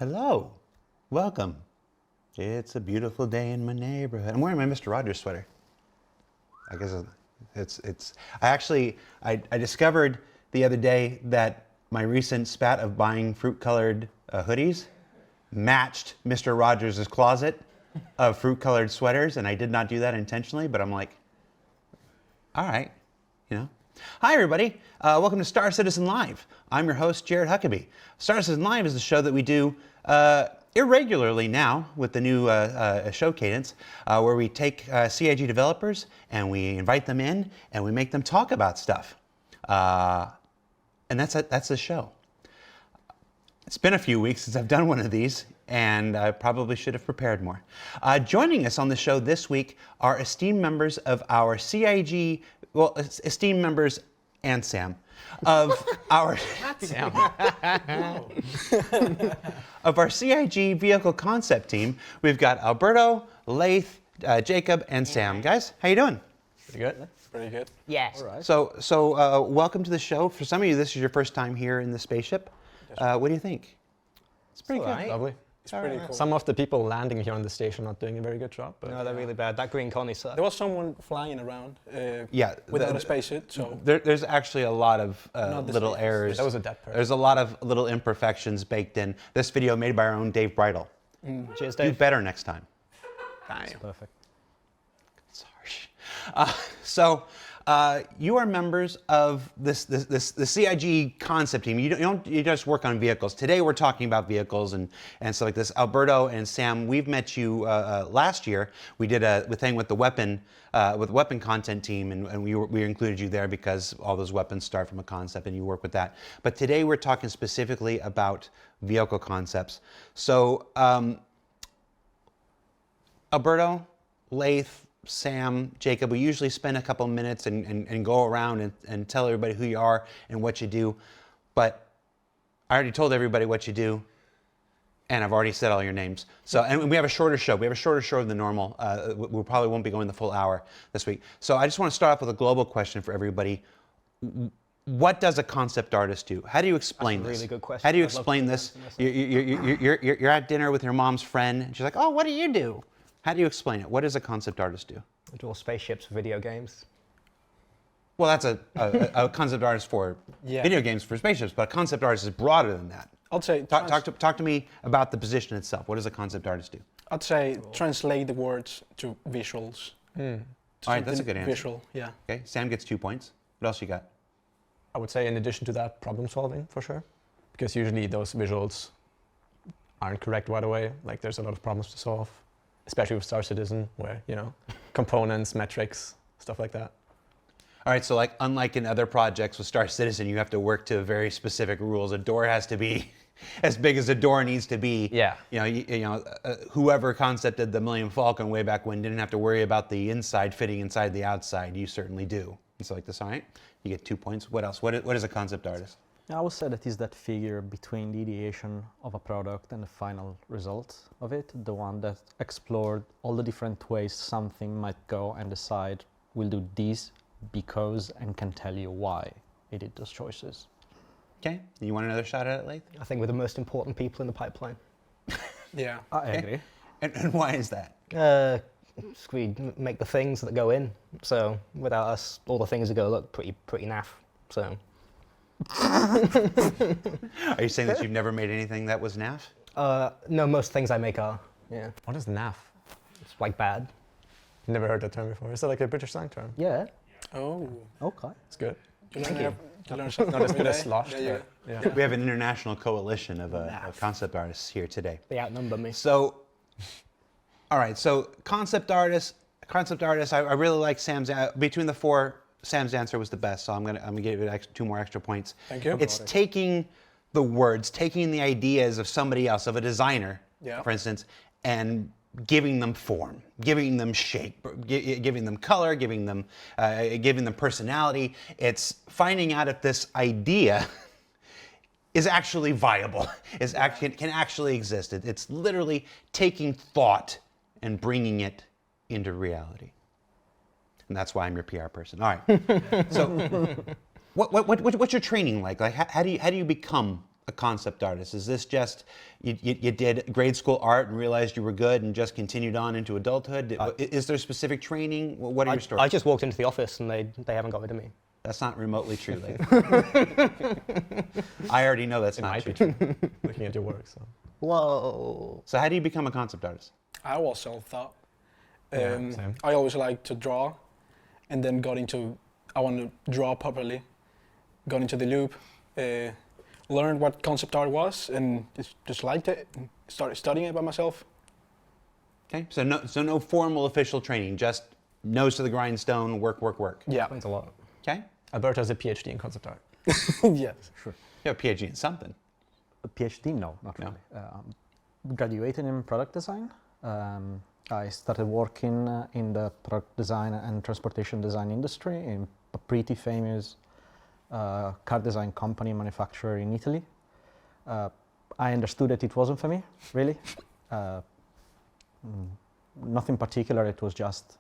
Hello, welcome. It's a beautiful day in my neighborhood. I'm wearing my Mr. Rogers sweater. I guess I discovered the other day that my recent spat of buying fruit-colored hoodies matched Mr. Rogers' closet of fruit-colored sweaters, and I did not do that intentionally, but I'm like, all right, you know. Hi, everybody. Welcome to Star Citizen Live. I'm your host, Jared Huckabee. Star Citizen Live is a show that we do irregularly now with the new show cadence, where we take CIG developers and we invite them in and we make them talk about stuff. And that's the show. It's been a few weeks since I've done one of these, and I probably should have prepared more. Joining us on the show this week are esteemed members of our CIG, well, esteemed members and Sam, of our of our CIG vehicle concept team. We've got Alberto, Laith, Jacob, and Sam. Guys, how you doing? Pretty good. Pretty good. Yes. All right. So welcome to the show. For some of you, this is your first time here in the spaceship. What do you think? It's pretty good. Right. Lovely. It's pretty cool. Some of the people landing here on the station are not doing a very good job. But No, they're really bad. That green connie sucks. There was someone flying around Yeah, without a spacesuit, so there's actually a lot of Not the little safest. errors. that was a dead person. There's a lot of little imperfections baked in. This video made by our own Dave Bridle. Cheers, Do Dave. better next time. Perfect. It's harsh. You are members of the CIG concept team. You just work on vehicles. Today we're talking about vehicles and stuff like this. Alberto and Sam, we've met you last year. We did a thing with the weapon content team, and we included you there because all those weapons start from a concept, and you work with that. But today we're talking specifically about vehicle concepts. So Alberto, Laith, Sam, Jacob, we usually spend a couple minutes and go around and tell everybody who you are and what you do. But I already told everybody what you do, and I've already said all your names. So, and we have a shorter show. We have a shorter show than normal. We probably won't be going the full hour this week. So I just want to start off with a global question for everybody. What does a concept artist do? How do you explain That's a this? really good question. How do you I'd love explain to this? answer You're at dinner with your mom's friend, and she's like, "Oh, what do you do?" How do you explain it? What does a concept artist do? I draw spaceships for video games. Well, that's a concept artist for video games for spaceships, but a concept artist is broader than that. I'd say Talk to me about the position itself. What does a concept artist do? I'd say translate the words to visuals. All right, that's a good answer. Visual, yeah. Okay, Sam gets 2 points. What else you got? I would say in addition to that, problem solving for sure. Because usually those visuals aren't correct right away. Like there's a lot of problems to solve, especially with Star Citizen, where, you know, components, metrics, stuff like that. All right, so like unlike in other projects with Star Citizen, you have to work to very specific rules. A door has to be as big as a door needs to be. Yeah. Whoever concepted the Millennium Falcon way back when didn't have to worry about the inside fitting inside the outside. You certainly do. It's like this, all right? You get 2 points. What else? What is a concept artist? I would say that is that figure between the ideation of a product and the final result of it, the one that explored all the different ways something might go and decide we'll do this because and can tell you why it did those choices. Okay, you want another shot at it, Laith? I think we're the most important people in the pipeline. Yeah. I agree. And why is that? We make the things that go in. So without us, all the things that go look pretty naff. So. Are you saying that you've never made anything that was naff? No, most things I make are. Yeah. What is NAF? It's like bad. Never heard that term before. Is that like a British slang term? Yeah. Oh. Okay. It's good. You Thank you. learn something Not as every good as day. sloshed, Yeah, but yeah. We have an international coalition of concept artists here today. They outnumber me. So, all right. So concept artists. I really like Sam's. Between the four, Sam's answer was the best. So I'm gonna give it 2 more extra points. Thank you. It's taking the words, taking the ideas of somebody else, of a designer, for instance, and giving them form, giving them shape, giving them color, giving them personality. It's finding out if this idea is actually viable, can actually exist. It's literally taking thought and bringing it into reality. And that's why I'm your PR person. All right. So, what's your training like? Like, how do you become a concept artist? Is this just you did grade school art and realized you were good and just continued on into adulthood? Is there specific training? What are your stories? I just walked into the office and they haven't got rid of me. That's not remotely true. I already know that's It not might true. be true, looking at your work. So. Whoa. So how do you become a concept artist? I was self-taught. Yeah, same. I always liked to draw, and then I want to draw properly. Got into the loop, learned what concept art was, and just liked it. And started studying it by myself. Okay, so no formal official training, just nose to the grindstone, work. Yeah. Explains a lot. Okay, Alberto has a PhD in concept art. Yes. Sure. you have a PhD in something. A PhD? No, not No. really. Graduated in product design. I started working in the product design and transportation design industry in a pretty famous car design company manufacturer in Italy. I understood that it wasn't for me, really. Nothing particular, it was just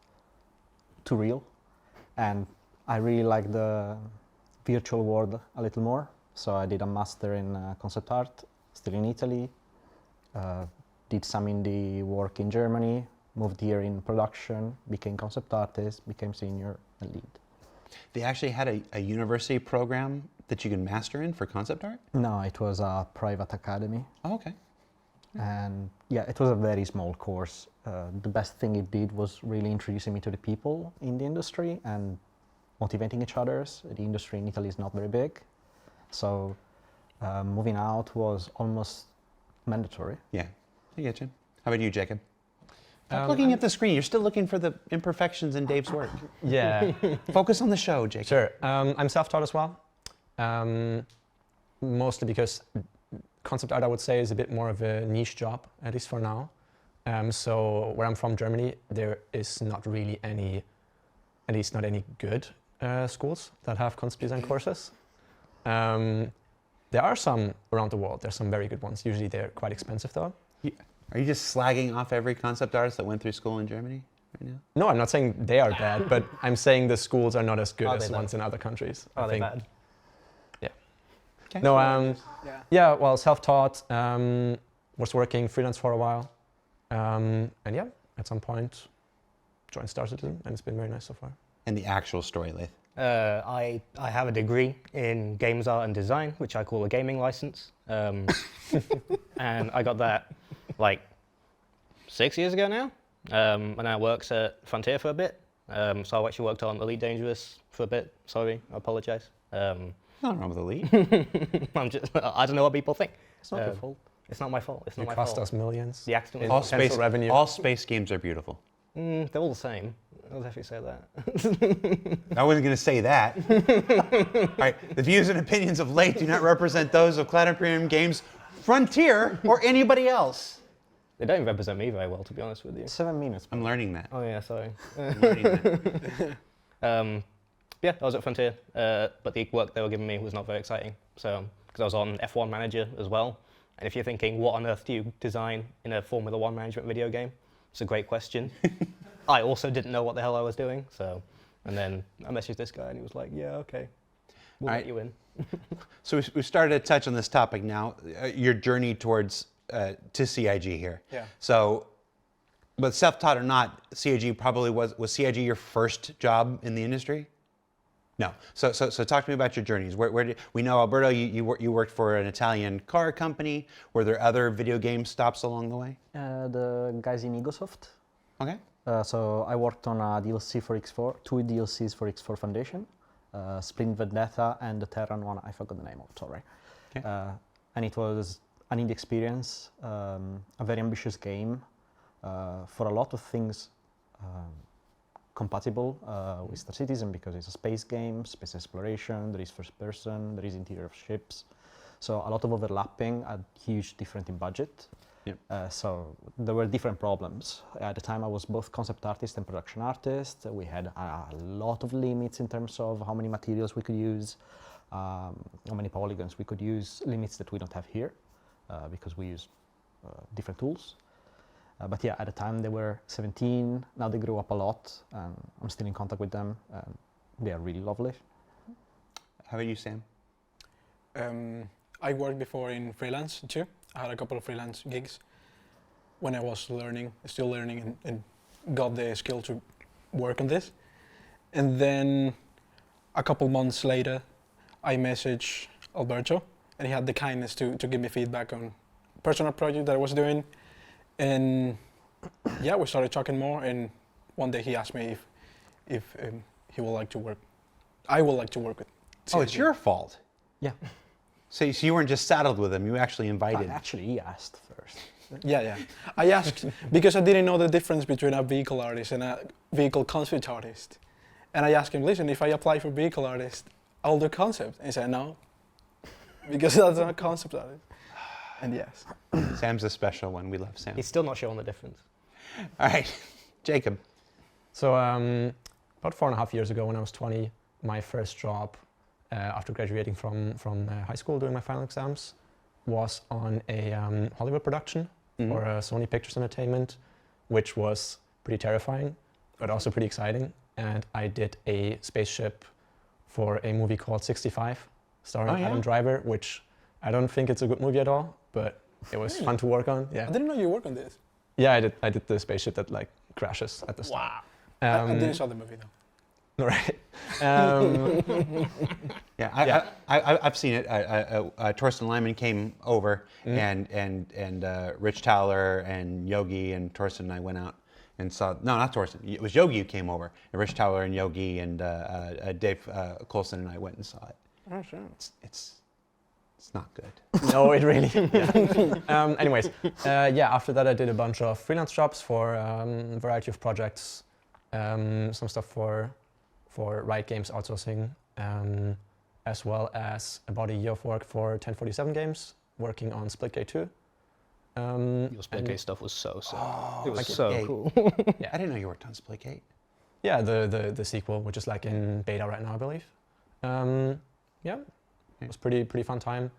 too real. And I really liked the virtual world a little more. So I did a master in concept art, still in Italy. Did some indie work in Germany, moved here in production, became concept artist, became senior and lead. They actually had a university program that you can master in for concept art? No, it was a private academy. Oh, okay. And yeah, it was a very small course. The best thing it did was really introducing me to the people in the industry and motivating each other. The industry in Italy is not very big. So moving out was almost mandatory. Yeah, I get you. How about you, Jacob? Stop looking at the screen. You're still looking for the imperfections in Dave's work. Yeah, Focus on the show, Jacob. sure. I'm self-taught as well, mostly because concept art, I would say, is a bit more of a niche job, at least for now. So where I'm from, Germany, there is not really any, at least not any good schools that have concept design courses. There are some around the world. There's some very good ones. Usually they're quite expensive though. Are you just slagging off every concept artist that went through school in Germany right now? No, I'm not saying they are bad, but I'm saying the schools are not as good Are as they the ones in other countries. Are I they think. bad? Okay. No, Yeah. yeah, well, self-taught, was working freelance for a while. And yeah, at some point, joined Star Citizen, and it's been very nice so far. And the actual story, Laith. I have a degree in games art and design, which I call a gaming license. And I got that like 6 years ago now. And I worked at Frontier for a bit. So I actually worked on Elite Dangerous for a bit. Sorry, I apologize. Nothing wrong with Elite. I don't know what people think. It's not your fault. It's not my fault. It's not It my cost fault. us millions. The accident in was potential revenue. All space games are beautiful. they're all the same. I'll definitely say that. I wasn't going to say that. All right, the views and opinions of Laith do not represent those of Cloud Premium Games, Frontier, or anybody else. They don't represent me very well, to be honest with you. 7 minutes. I'm learning that. Oh yeah, sorry. I'm learning that. Yeah, I was at Frontier, but the work they were giving me was not very exciting. So, because I was on F1 Manager as well, and if you're thinking, what on earth do you design in a Formula One management video game? It's a great question. I also didn't know what the hell I was doing, so, and then I messaged this guy, and he was like, "Yeah, okay, we'll All let right. you in." So we've started to touch on this topic now, your journey towards to CIG here. Yeah. So, but self-taught or not, CIG probably was CIG your first job in the industry? No. So talk to me about your journeys. Where did we know, Alberto? You worked for an Italian car company. Were there other video game stops along the way? The guys in Egosoft. Okay. So I worked on a DLC for X4, 2 DLCs for X4 Foundation, Sprint Vendetta and the Terran one, I forgot the name of it, sorry. Okay. And it was an indie experience, a very ambitious game, for a lot of things compatible with Star Citizen because it's a space game, space exploration, there is first person, there is interior of ships. So a lot of overlapping, a huge difference in budget. Yep. So there were different problems. At the time I was both concept artist and production artist. We had a lot of limits in terms of how many materials we could use, how many polygons we could use, limits that we don't have here because we use different tools. But yeah, at the time they were 17, now they grew up a lot, and I'm still in contact with them. They are really lovely. How about you, Sam? I worked before in freelance too. I had a couple of freelance gigs when I was still learning, and got the skill to work on this. And then a couple months later, I messaged Alberto, and he had the kindness to give me feedback on personal project that I was doing. And yeah, we started talking more, and one day he asked me if he would like to work. I would like to work with. Oh, it's your fault. Yeah. So you weren't just saddled with him, you actually invited him. Actually, he asked first. Yeah. I asked because I didn't know the difference between a vehicle artist and a vehicle concept artist. And I asked him, listen, if I apply for vehicle artist, I'll do concept. And he said, no, because that's not a concept artist. And yes. Sam's a special one. We love Sam. He's still not showing the difference. All right, Jacob. So about 4.5 years ago, when I was 20, my first job after graduating from high school, doing my final exams, was on a Hollywood production for Sony Pictures Entertainment, which was pretty terrifying, but also pretty exciting. And I did a spaceship for a movie called 65, starring Adam Driver, which I don't think it's a good movie at all, but it was fun to work on. Yeah. I didn't know you worked on this. Yeah, I did the spaceship that like crashes at the start. Wow. I didn't saw the movie though. Right. Yeah, I've seen it. Torsten Lyman came over, and Rich Towler and Yogi and Torsten and I went out and saw. No, not Torsten. It was Yogi who came over, and Rich Towler and Yogi and Dave Coulson and I went and saw it. Oh, sure. It's not good. No, it really. Yeah. Anyways, after that I did a bunch of freelance jobs for a variety of projects, some stuff for Riot Games outsourcing, as well as about a year of work for 1047 Games, working on Splitgate 2. Your Splitgate stuff was so sick. It was like so Splitgate. cool. Yeah, I didn't know you worked on Splitgate. Yeah, the sequel, which is like in beta right now, I believe. It was pretty fun time.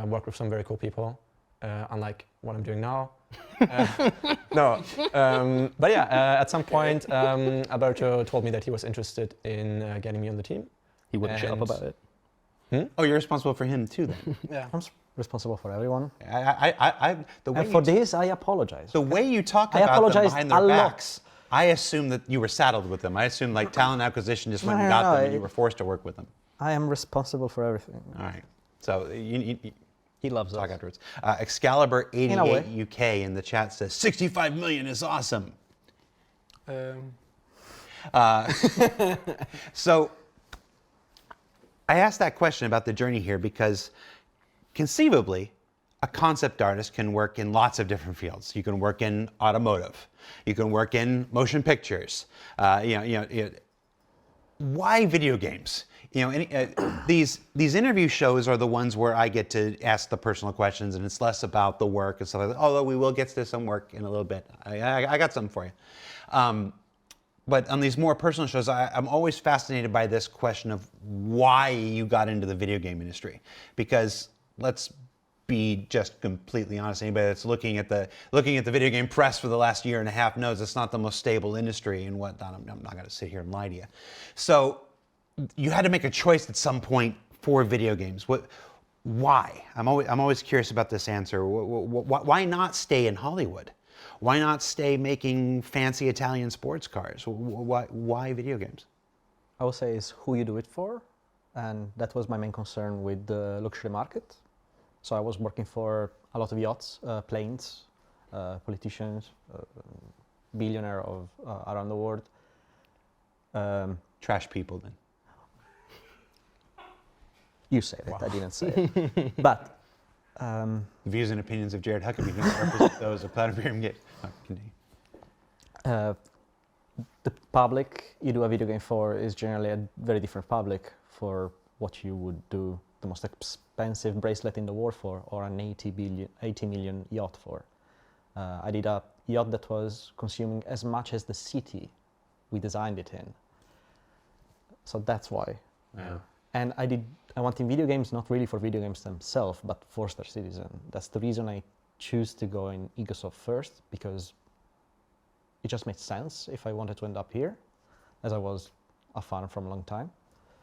Worked with some very cool people, unlike what I'm doing now. But yeah, at some point, Alberto told me that he was interested in getting me on the team. He wouldn't shut up about it. Oh, you're responsible for him too, then. Yeah. I'm responsible for everyone. The way And for this, I apologize. the way you talk I about them apologize behind their a lot. backs, I assume that you were saddled with them. I assume like talent acquisition just went and No, got no, them, and you were forced to work with them. I am responsible for everything. All right. So you He loves talk us. afterwards. Excalibur In a 88 way. UK in the chat says 65 million is awesome. So I asked that question about the journey here because conceivably a concept artist can work in lots of different fields. You can work in automotive. You can work in motion pictures. Why video games? These interview shows are the ones where I get to ask the personal questions, and it's less about the work and stuff like that. Although we will get to some work in a little bit. I got something for you. But on these more personal shows, I'm always fascinated by this question of why you got into the video game industry. Because let's be just completely honest. Anybody that's looking at the video game press for the last year and a half knows it's not the most stable industry and whatnot. I'm not going to sit here and lie to you. So you had to make a choice at some point for video games. Why? I'm always curious about this answer. Why not stay in Hollywood? Why not stay making fancy Italian sports cars? Why video games? I would say is who you do it for, and that was my main concern with the luxury market. So I was working for a lot of yachts, planes, politicians, billionaire of around the world. Trash people, then. You said it, I didn't say it. But Views and opinions of Jared Huckabee do not represent those of Planet Imperium Games. Oh, continue. the public you do a video game for is generally a very different public for what you would do the most expensive bracelet in the world for, or an 80 million yacht for. I did a yacht that was consuming as much as the city we designed it in. So that's why. Yeah. And I want in video games, not really for video games themselves, but for Star Citizen. That's the reason I choose to go in Egosoft first, because it just made sense if I wanted to end up here, as I was a fan from a long time.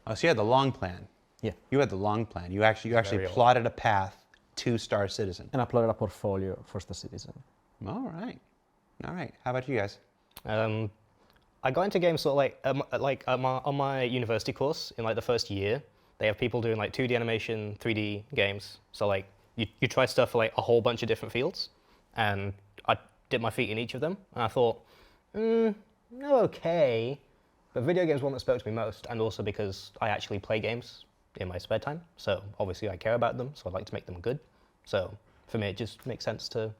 Oh, so you had the long plan. Yeah. You had the long plan. You actually Very plotted a path to Star Citizen. And uploaded a portfolio for Star Citizen. All right. How about you guys? I got into games sort of on my university course in like the first year. They have people doing like 2D animation, 3D games. So like you try stuff for like a whole bunch of different fields, and I dipped my feet in each of them. And I thought, okay, but video games one that spoke to me most, and also because I actually play games in my spare time. So obviously I care about them, so I'd like to make them good. So for me, it just makes sense to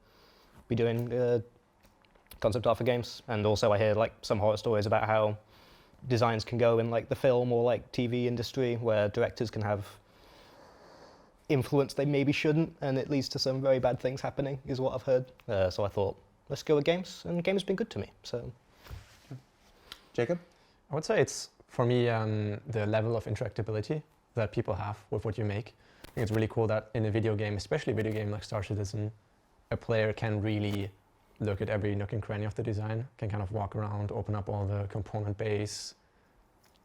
be doing concept art for games. And also I hear like some horror stories about how designs can go in like the film or like TV industry, where directors can have influence they maybe shouldn't, and it leads to some very bad things happening, is what I've heard. So I thought, let's go with games, and games have been good to me. So, Jacob? I would say it's, for me, the level of interactability that people have with what you make. I think it's really cool that in a video game, especially a video game like Star Citizen, a player can really look at every nook and cranny of the design, can kind of walk around, open up all the component base.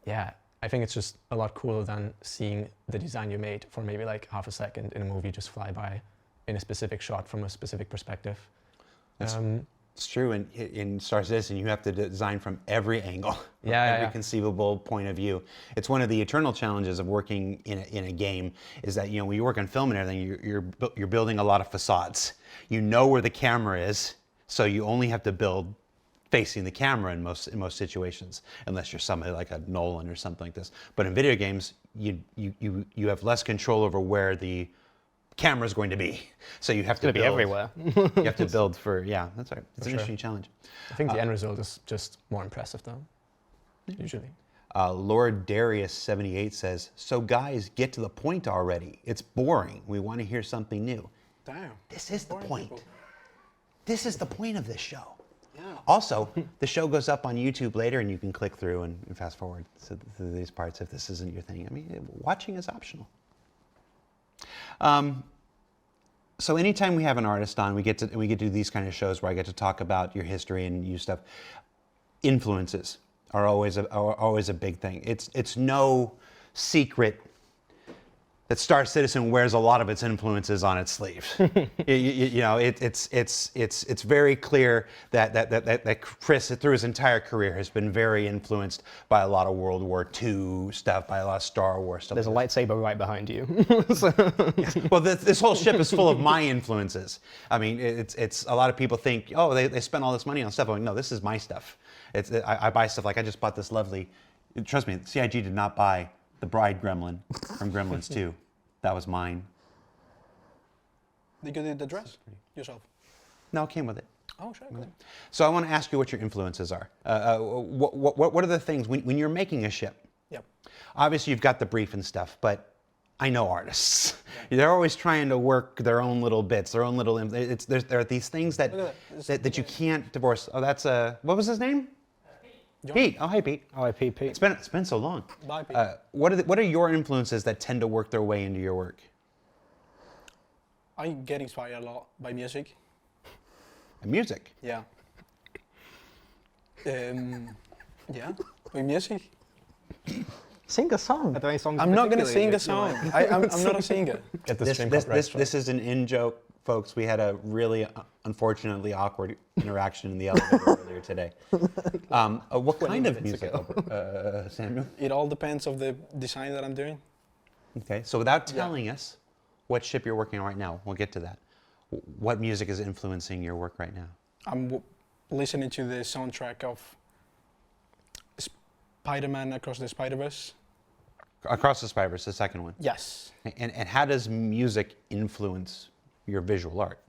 Yeah, I think it's just a lot cooler than seeing the design you made for maybe like half a second in a movie just fly by in a specific shot from a specific perspective. It's true. In Star Citizen, you have to design from every angle, every conceivable point of view. It's one of the eternal challenges of working in a game, is that, you know, when you work on film and everything, you're building a lot of facades. You know where the camera is, so you only have to build facing the camera in most situations, unless you're somebody like a Nolan or something like this. But in video games, you have less control over where the camera is going to be, so you have to build. It's going to be everywhere. You have to build for, that's right. It's an interesting challenge. I think the end result is just more impressive though, usually. Lord Darius 78 says, so guys, get to the point already. It's boring. We want to hear something new. Damn. This is the point. People. This is the point of this show. Yeah. Also, the show goes up on YouTube later, and you can click through and fast forward to these parts if this isn't your thing. I mean, watching is optional. So anytime we have an artist on, we get to do these kind of shows where I get to talk about your history and use stuff. Influences are always a big thing. It's no secret that Star Citizen wears a lot of its influences on its sleeves. It's very clear that Chris, through his entire career, has been very influenced by a lot of World War II stuff, by a lot of Star Wars stuff. There's a lightsaber right behind you. Well, this whole ship is full of my influences. I mean, it's a lot of people think, oh, they spent all this money on stuff. I'm like, no, this is my stuff. I buy stuff, like I just bought this lovely. Trust me, CIG did not buy the bride gremlin from Gremlins 2. That was mine. Did you do the dress yourself? No, it came with it. Oh, sure. Cool. So I want to ask you what your influences are. What are the things, when you're making a ship? Yep. Obviously, you've got the brief and stuff, but I know artists. Yeah. They're always trying to work their own little bits, their own little. There are these things that you can't divorce. Oh, that's what was his name? Pete. Oh, hey, Pete. Oh, hi, Pete. It's been so long. Bye, Pete. What are your influences that tend to work their way into your work? I get inspired a lot by music. Music. Yeah. Yeah, by music. Sing a song. Are there any songs I'm not gonna sing particularly a song. I'm not a singer. Get the stream This copyright this is an in-joke, folks. We had a really unfortunately awkward interaction in the elevator earlier today. What kind of music, Samuel? It all depends of the design that I'm doing. Okay, so without telling us what ship you're working on right now, we'll get to that. What music is influencing your work right now? I'm listening to the soundtrack of Spider-Man Across the Spider-Verse. Across the Spider-Verse, the second one. Yes. And how does music influence your visual art?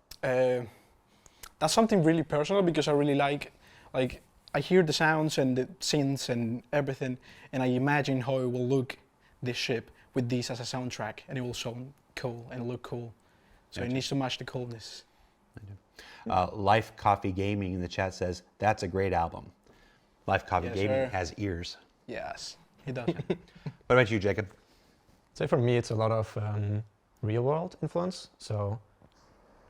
That's something really personal, because I really like I hear the sounds and the synths and everything, and I imagine how it will look, this ship, with this as a soundtrack, and it will sound cool and look cool. So it needs to match the coolness. Life Coffee Gaming in the chat says, that's a great album. Life Coffee Yes, Gaming sir. has ears. Yes, it does. What about you, Jacob? So for me, it's a lot of real world influence. So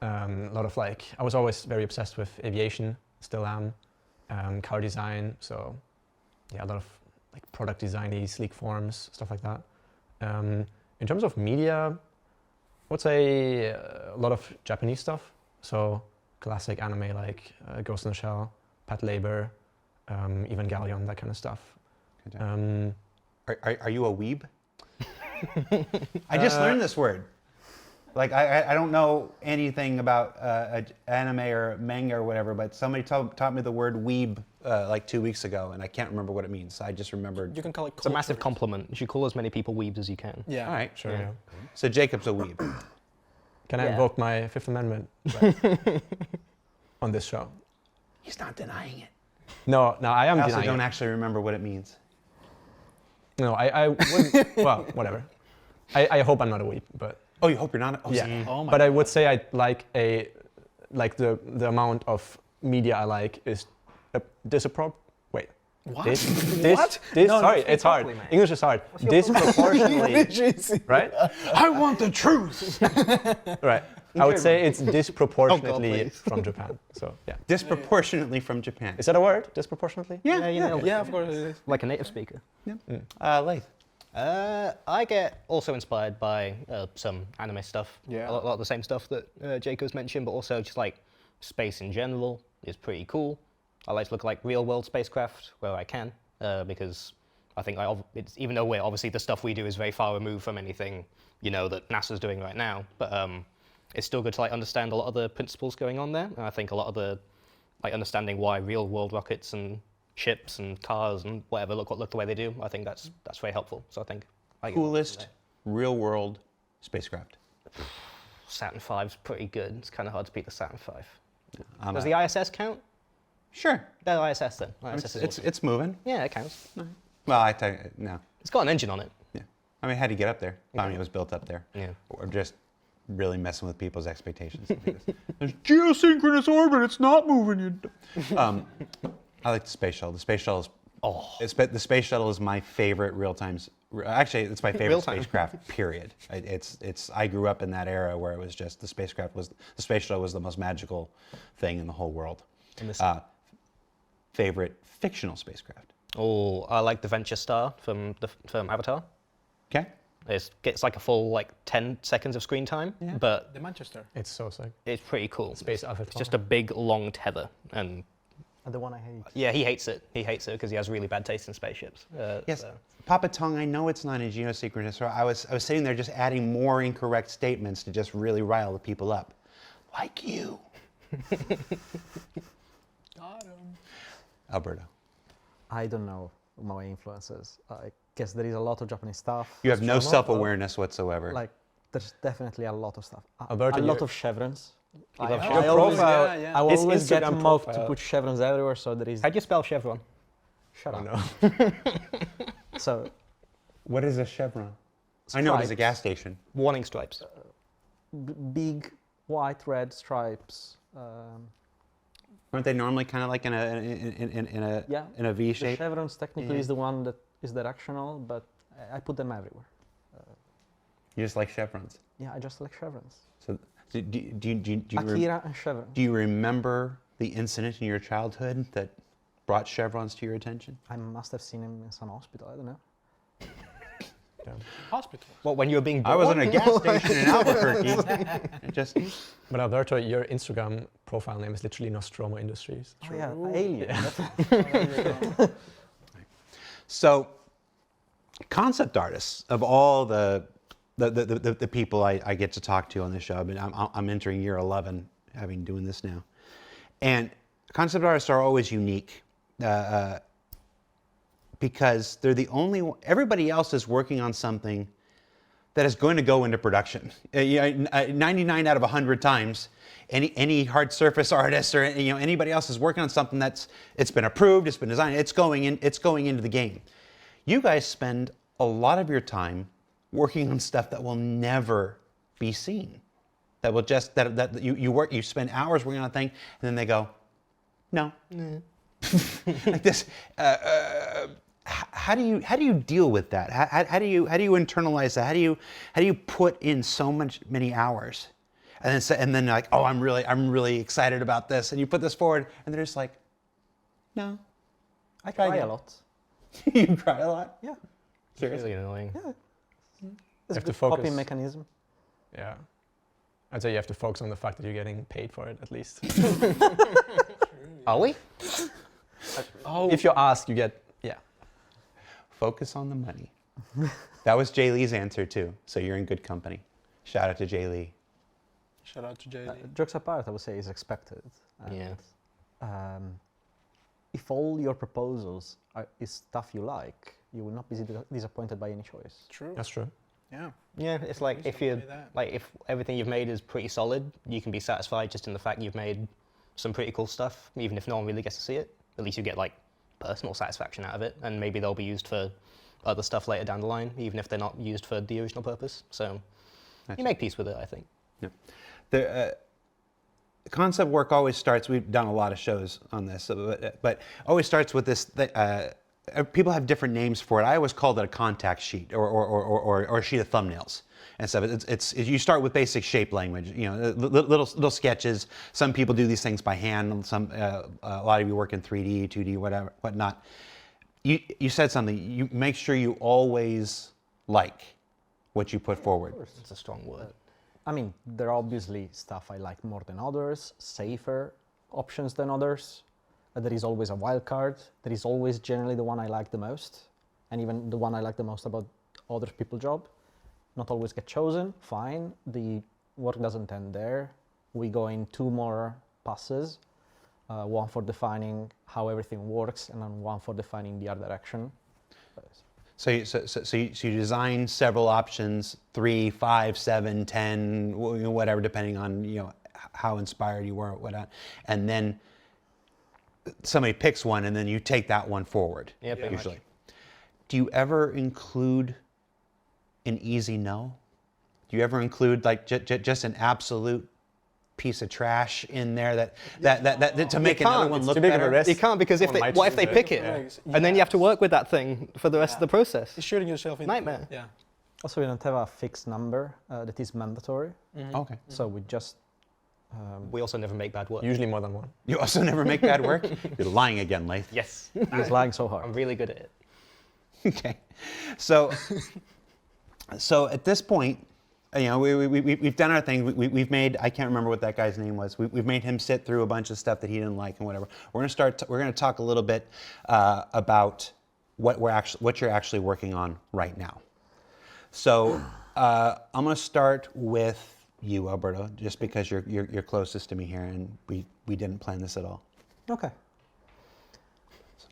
a lot of I was always very obsessed with aviation, still am, car design. So yeah, a lot of product designy, sleek forms, stuff like that. In terms of media, would say a lot of Japanese stuff. So classic anime like Ghost in the Shell, Pet Labor, Evangelion, that kind of stuff. Are you a weeb? I just learned this word. Like I don't know anything about anime or manga or whatever, but somebody taught me the word weeb like 2 weeks ago, and I can't remember what it means. I just remembered. You can call it. It's a massive compliment. You should call as many people weebs as you can. Yeah. All right, Sure. yeah. Yeah. So Jacob's a weeb. Can I Yeah. invoke my Fifth Amendment right on this show? He's not denying it. No, I am I also denying don't it. actually remember what it means. No, I wouldn't. Well, whatever. I hope I'm not a weeb, but Oh, you hope you're not? Oh, yeah. see. Oh my. But I would say I like the amount of media I like is disappropriate. Wait. What? This, What? This, No, sorry, speak it's hard. properly, man. English is hard. your Disproportionately, right? I want the truth. Right. I would say it's Oh, disproportionately please. from Japan. So yeah. Disproportionately from Japan. Is that a word? Disproportionately? Yeah, you nailed it. Yeah, of course it is. Like a native speaker. Laith. I get also inspired by some anime stuff. Yeah. A lot of the same stuff that Jacob's mentioned, but also just like space in general is pretty cool. I like to look at like real world spacecraft where I can, because I think it's, even though obviously the stuff we do is very far removed from anything, you know, that NASA's doing right now, but it's still good to like understand a lot of the principles going on there. And I think a lot of the like understanding why real world rockets and ships and cars and whatever look the way they do, I think that's very helpful. So I think Coolest real world spacecraft. Saturn V's pretty good. It's kind of hard to beat the Saturn V. I'm Does a- the ISS count? Sure. No, ISS then. ISS is It's awesome. it's moving. Yeah, it counts. Well, I tell you, no. It's got an engine on it. Yeah. I mean, how do you get up there? I mean, it was built up there. Yeah. Or just really messing with people's expectations. There's geosynchronous orbit. It's not moving. I like the space shuttle. The space shuttle is. The space shuttle is my favorite real-time. Actually, it's my favorite Real-time. spacecraft. Period. It's. I grew up in that era where it was just the space shuttle was the most magical thing in the whole world. In this- Favorite fictional spacecraft. Oh, I like the Venture Star from Avatar. Okay. It gets like a full like 10 seconds of screen time, Yeah. but The Manchester. It's so sick. it's pretty cool. Space Avatar. It's just a big long tether, and The one I hate. yeah, he hates it. He hates it because he has really bad taste in spaceships. Yes, so- Papa Tong, I know it's not a geosynchronous. So I was sitting there just adding more incorrect statements to just really rile the people up. Like you. Got him. Alberto. I don't know my influences. I guess there is a lot of Japanese stuff. You have no Astronaut? self-awareness whatsoever. Like, there's definitely a lot of stuff. Alberto, a lot you're- of chevrons. You I, love I chevrons. Your always, profile- Yeah, yeah. I His always get Instagram mocked to profile. put chevrons everywhere, so there is. How do you spell chevron? Shut Oh, up. no. So What is a chevron? I know it is a stripes, gas station. Warning stripes. Big white, red stripes. Aren't they normally kind of like in Yeah. a V The shape? chevrons technically Yeah. is the one that is directional, but I put them everywhere. You just like chevrons. Yeah, I just like chevrons. So do you Akira and chevron. do you remember the incident in your childhood that brought chevrons to your attention? I must have seen him in some hospital. I don't know. Hospital. What, when you were being born? I was in a gas station in Albuquerque. It just But Alberto, your Instagram profile name is literally Nostromo Industries. Oh yeah, alien. so concept artists of all the people I get to talk to on this show. I mean, I'm entering year 11, having doing this now, and concept artists are always unique. Because they're the only one, everybody else is working on something that is going to go into production. 99 out of 100 times, any hard surface artist or anybody else is working on something it's been approved, it's been designed, it's going into the game. You guys spend a lot of your time working on stuff that will never be seen. That will just you spend hours working on a thing, and then they go, no. Like this. How do you deal with that? How do you internalize that? How do you put in so many hours, and then like, oh, I'm really excited about this, and you put this forward, and they're just like, no. I cry again. a lot. You cry a lot. Yeah. It's really annoying. It's have a to good focus. coping mechanism. Yeah. I'd say you have to focus on the fact that you're getting paid for it at least. Are we? Oh, If you're asked, you get, yeah. Focus on the money. That was Jay Lee's answer too. So you're in good company. Shout out to Jay Lee. shout out to Jay. Jokes apart, I would say is expected. And, Yeah. if all your proposals is stuff you like, you will not be disappointed by any choice. True. That's true. Yeah. Yeah, it's like if you Say that. like if everything you've made is pretty solid, you can be satisfied just in the fact you've made some pretty cool stuff, even if no one really gets to see it. At least you get like personal satisfaction out of it, and maybe they'll be used for other stuff later down the line, even if they're not used for the original purpose. So you make peace with it, I think. The concept work always starts, we've done a lot of shows on this, but always starts with this, people have different names for it. I always called it a contact sheet or a sheet of thumbnails and stuff. You start with basic shape language, you know, little sketches. Some people do these things by hand. A lot of you work in 3D, 2D, whatnot. You said something. You make sure you always like what you put forward. It's a strong word. I mean, there are obviously stuff I like more than others, safer options than others. There is always a wild card. There is always generally the one I like the most, and even the one I like the most about other people's job. Not always get chosen, fine. The work doesn't end there. We go in 2 more passes, one for defining how everything works, and then one for defining the art direction. So you design several options, 3, 5, 7, 10, whatever, depending on, you know, how inspired you were, whatnot, and then somebody picks one, and then you take that one forward. Yeah, pretty usually. much. Do you ever include an easy no? Do you ever include like just an absolute piece of trash in there that to make another one look too big of a better? risk. You can't, because Someone might what if they choose it. pick it, Yeah. and then you have to work with that thing for the rest of the process? You're shooting yourself in Nightmare. Yeah. Also, we don't have a fixed number that is mandatory, Okay. so we just We also never make bad work. Usually more than one. You also never make bad work? You're lying again, Laith. Yes, he's lying so hard. I'm really good at it. Okay. So at this point, you know, we've done our thing. We've made, I can't remember what that guy's name was. We've made him sit through a bunch of stuff that he didn't like and whatever. We're going to talk a little bit about what you're actually working on right now. So I'm going to start with you, Alberto, just because you're closest to me here, and we didn't plan this at all. Okay. So,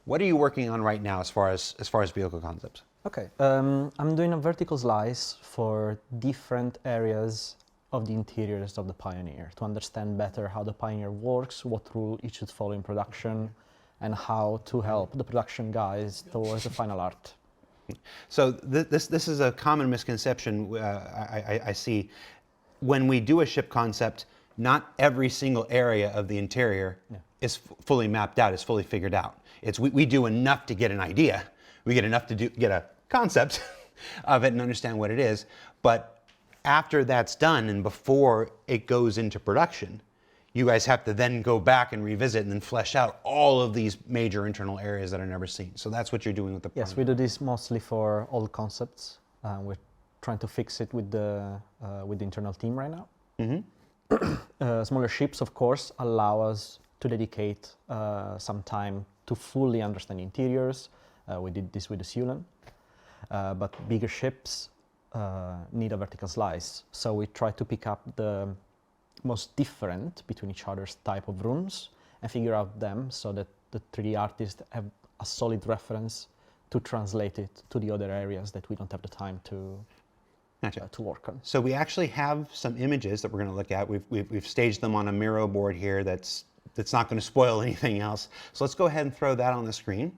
what are you working on right now as far as vehicle concepts? Okay, I'm doing a vertical slice for different areas of the interiors of the Pioneer to understand better how the Pioneer works, what rule it should follow in production, and how to help the production guys towards the final art. So this is a common misconception I see. When we do a ship concept, not every single area of the interior is fully mapped out, is fully figured out. We do enough to get an idea. We get enough to get a concept of it and understand what it is. But after that's done and before it goes into production, you guys have to then go back and revisit and then flesh out all of these major internal areas that are never seen. So that's what you're doing with the Yes, we do this mostly for old concepts. We're trying to fix it with the internal team right now. Mm-hmm. Smaller ships, of course, allow us to dedicate some time to fully understand interiors. We did this with the Sulan. But bigger ships need a vertical slice. So we try to pick up the most different between each other's type of rooms and figure out them so that the 3D artists have a solid reference to translate it to the other areas that we don't have the time to work on. So we actually have some images that we're going to look at. We've staged them on a Miro board here that's not going to spoil anything else. So let's go ahead and throw that on the screen.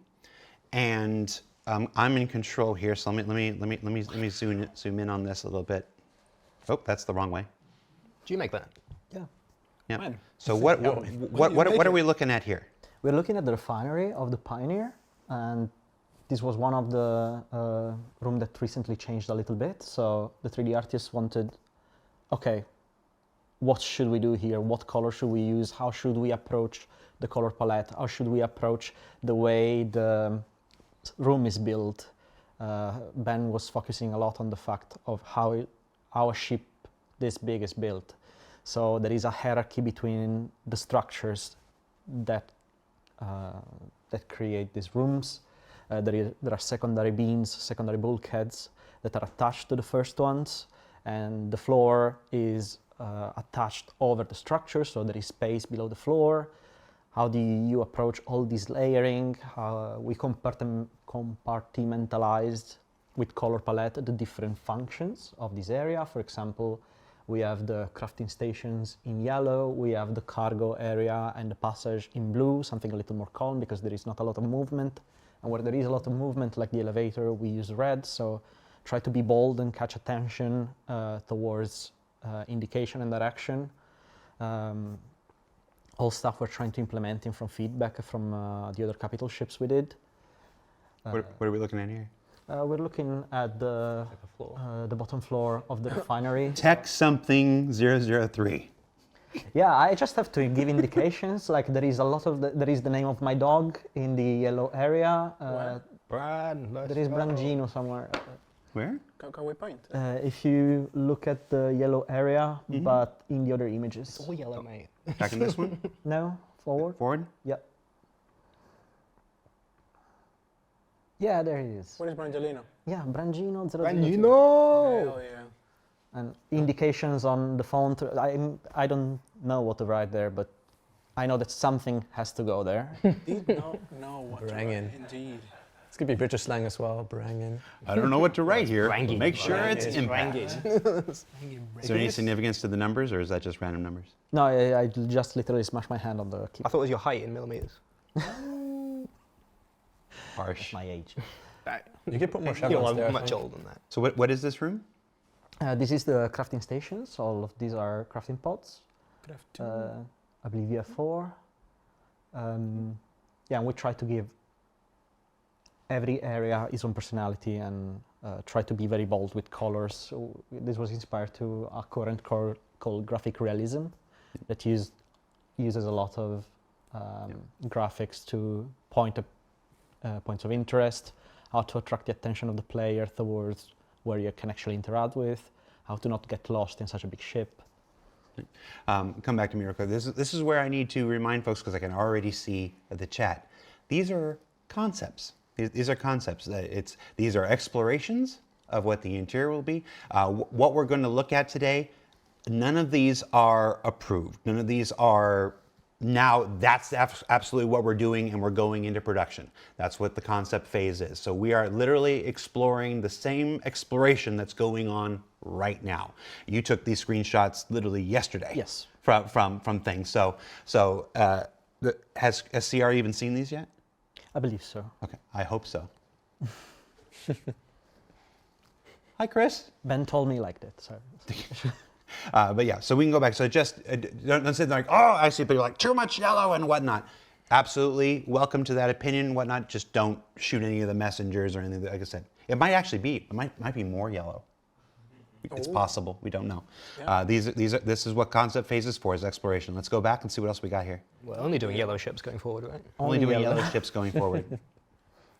And I'm in control here, so let me zoom in on this a little bit. Oh, that's the wrong way. Do you make that? Yeah. Yeah. Man. So what are we looking at here? We're looking at the refinery of the Pioneer, and this was one of the room that recently changed a little bit. So the 3D artists wanted, okay, what should we do here? What color should we use? How should we approach the color palette? How should we approach the way the room is built? Ben was focusing a lot on the fact of how a ship this big is built. So there is a hierarchy between the structures that create these rooms. There are secondary beams, secondary bulkheads that are attached to the first ones, and the floor is attached over the structure, so there is space below the floor. How do you approach all this layering? We compartmentalized with color palette the different functions of this area. For example, we have the crafting stations in yellow, we have the cargo area and the passage in blue, something a little more calm because there is not a lot of movement. And where there is a lot of movement, like the elevator, we use red. So try to be bold and catch attention towards indication and direction. All stuff we're trying to implement in from feedback from the other capital ships we did. What are we looking at here? We're looking at the bottom floor of the refinery. Tech something 003. Yeah, I just have to give indications. Like there is a lot of there is the name of my dog in the yellow area. Bran, There is Brangino somewhere. Where? Can we point? If you look at the yellow area, but in the other images. It's all yellow, mate. Back in this one? No, forward. Forward? Yeah. Yeah, there he is. Where is Brangelino? Yeah, Brangino. Hell yeah. And indications on the phone. I don't know what to write there, but I know that something has to go there. Did not know what to Brangin. write, indeed. This could be British slang as well, Brangin. I don't know what to write here. Brangin. Make sure it's Brangin. impact. Brangin. Is there any significance to the numbers, or is that just random numbers? No, I just literally smashed my hand on the I keyboard. thought it was your height in millimeters. Harsh. My age. You could put more You're chevrons there. I much think. older than that. So what is this room? This is the crafting stations. All of these are crafting pods. I believe you have 4. Yeah, and we try to give every area its own personality and try to be very bold with colors. So this was inspired to a current core called graphic realism that uses a lot of graphics to point points of interest, how to attract the attention of the player towards where you can actually interact with, how to not get lost in such a big ship. Come back to me real quick. This is where I need to remind folks, because I can already see the chat. These are concepts. These are concepts. These are explorations of what the interior will be. What we're going to look at today, none of these are approved. None of these are now, that's absolutely what we're doing, and we're going into production. That's what the concept phase is. So we are literally exploring the same exploration that's going on right now. You took these screenshots literally yesterday. Yes. From things. So has CR even seen these yet? I believe so. Okay, I hope so. Hi, Chris. Ben told me he liked it. So. But yeah, so we can go back. So just don't sit there like, oh, I see people like too much yellow and whatnot. Absolutely welcome to that opinion and whatnot. Just don't shoot any of the messengers or anything. Like I said, it might actually be. It might be more yellow. It's possible. We don't know. Yeah. This is what concept phase is for, is exploration. Let's go back and see what else we got here. We're only doing yellow ships going forward, right? Only doing yellow ships going forward.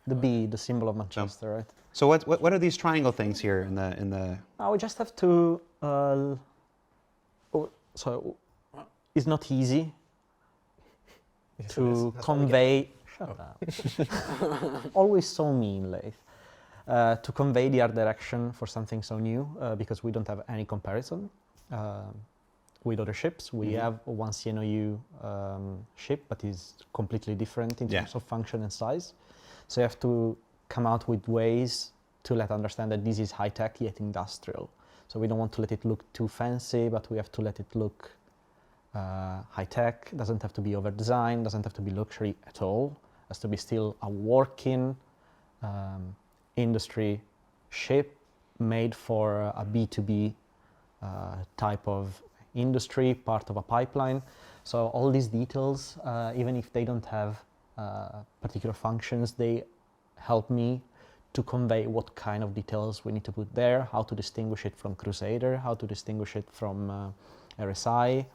The B, the symbol of Manchester, right? So what are these triangle things here in the? Now we just have to. So it's not easy to convey. Shut up. Always so mean, Leith. To convey the art direction for something so new, because we don't have any comparison with other ships. We have one CNOU ship, but is completely different in terms of function and size. So you have to come out with ways to let understand that this is high tech yet industrial. So we don't want to let it look too fancy, but we have to let it look high tech. Doesn't have to be over designed. Doesn't have to be luxury at all. Has to be still a working industry ship made for a B2B type of industry, part of a pipeline. So all these details, even if they don't have particular functions, they help me to convey what kind of details we need to put there, how to distinguish it from Crusader, how to distinguish it from RSI,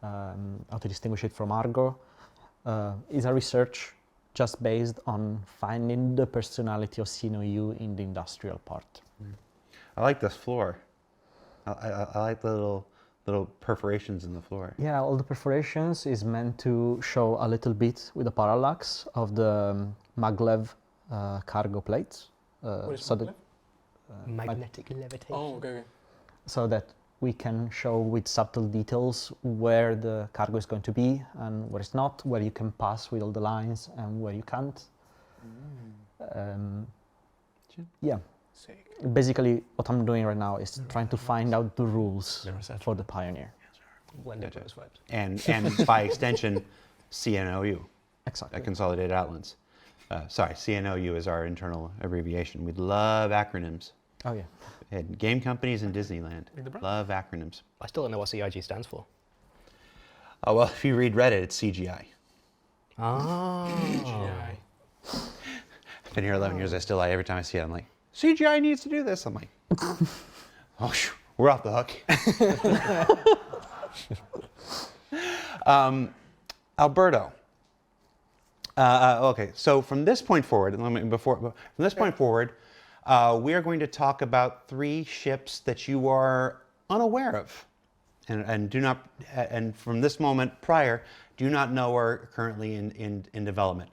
how to distinguish it from Argo. Is a research just based on finding the personality of CNOU in the industrial part. I like this floor. I like the little perforations in the floor. Yeah, all the perforations is meant to show a little bit with the parallax of the maglev cargo plates. What is So maglev? Magnetic levitation. Oh, okay. so that we can show with subtle details where the cargo is going to be and where it's not, where you can pass with all the lines and where you can't. Yeah, Sick. basically what I'm doing right now is trying to find out the rules for the Pioneer. Blended those vibes. And by extension, CNOU, Exactly. Consolidated Outlets. Sorry, CNOU is our internal abbreviation. We love acronyms. Oh yeah. And game companies in Disneyland With the brand. love acronyms. I still don't know what CIG stands for. Oh, well, if you read Reddit, it's CGI. Ah. GI. I've been here 11 years. I still lie every time I see it. I'm like, CGI needs to do this. I'm like, oh, we're off the hook. Alberto. Okay, so from this point forward, we are going to talk about 3 ships that you are unaware of, and do not, and from this moment prior, do not know are currently in development.